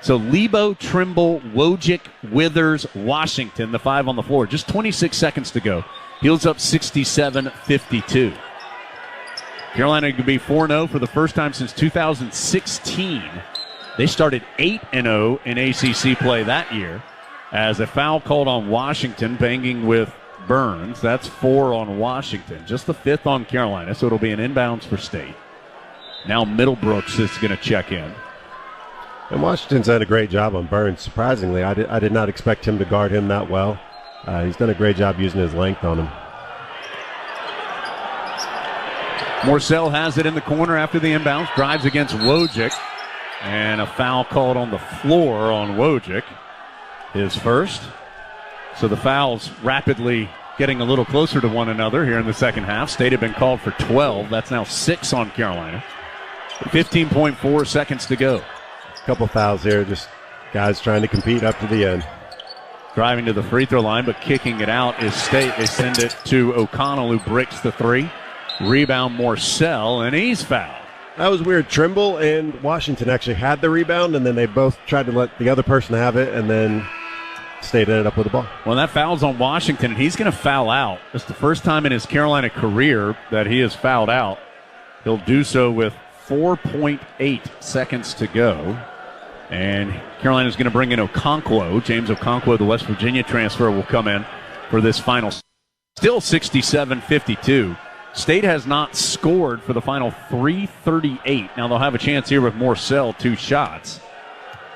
So Lebo, Trimble, Wojcik, Withers, Washington, the 5 on the floor. Just 26 seconds to go. Heels up 67-52. Carolina could be 4-0 for the first time since 2016. They started 8-0 in ACC play that year as a foul called on Washington, banging with Burns. That's 4 on Washington, just the 5th on Carolina, so it'll be an inbounds for State. Now Middlebrooks is going to check in. And Washington's done a great job on Burns. Surprisingly, I did not expect him to guard him that well. He's done a great job using his length on him. Morcell has it in the corner after the inbounds, drives against Wojcik. And a foul called on the floor on Wojcik, his first. So the fouls rapidly getting a little closer to one another here in the second half. State had been called for 12. That's now 6 on Carolina. 15.4 seconds to go. A couple fouls here, just guys trying to compete up to the end. Driving to the free throw line, but kicking it out is State. They send it to O'Connell, who bricks the 3. Rebound Morcell, and he's fouled. That was weird. Trimble and Washington actually had the rebound, and then they both tried to let the other person have it, and then State ended up with the ball. Well, that foul's on Washington, and he's going to foul out. It's the first time in his Carolina career that he has fouled out. He'll do so with 4.8 seconds to go. And Carolina's going to bring in Okonkwo. James Okonkwo, the West Virginia transfer, will come in for this final. Still 67-52. State has not scored for the final 3:38. Now they'll have a chance here with Morcell, 2 shots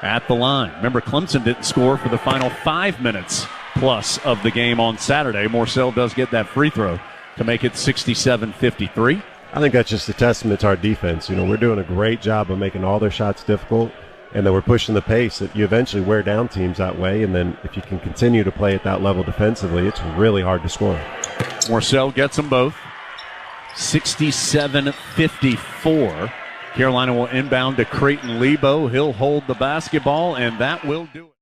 at the line. Remember, Clemson didn't score for the final 5 minutes plus of the game on Saturday. Morcell does get that free throw to make it 67-53. I think that's just a testament to our defense. We're doing a great job of making all their shots difficult, and then we're pushing the pace that you eventually wear down teams that way, and then if you can continue to play at that level defensively, it's really hard to score. Morcell gets them both. 67-54. Carolina will inbound to Creighton Lebo. He'll hold the basketball, and that will do it.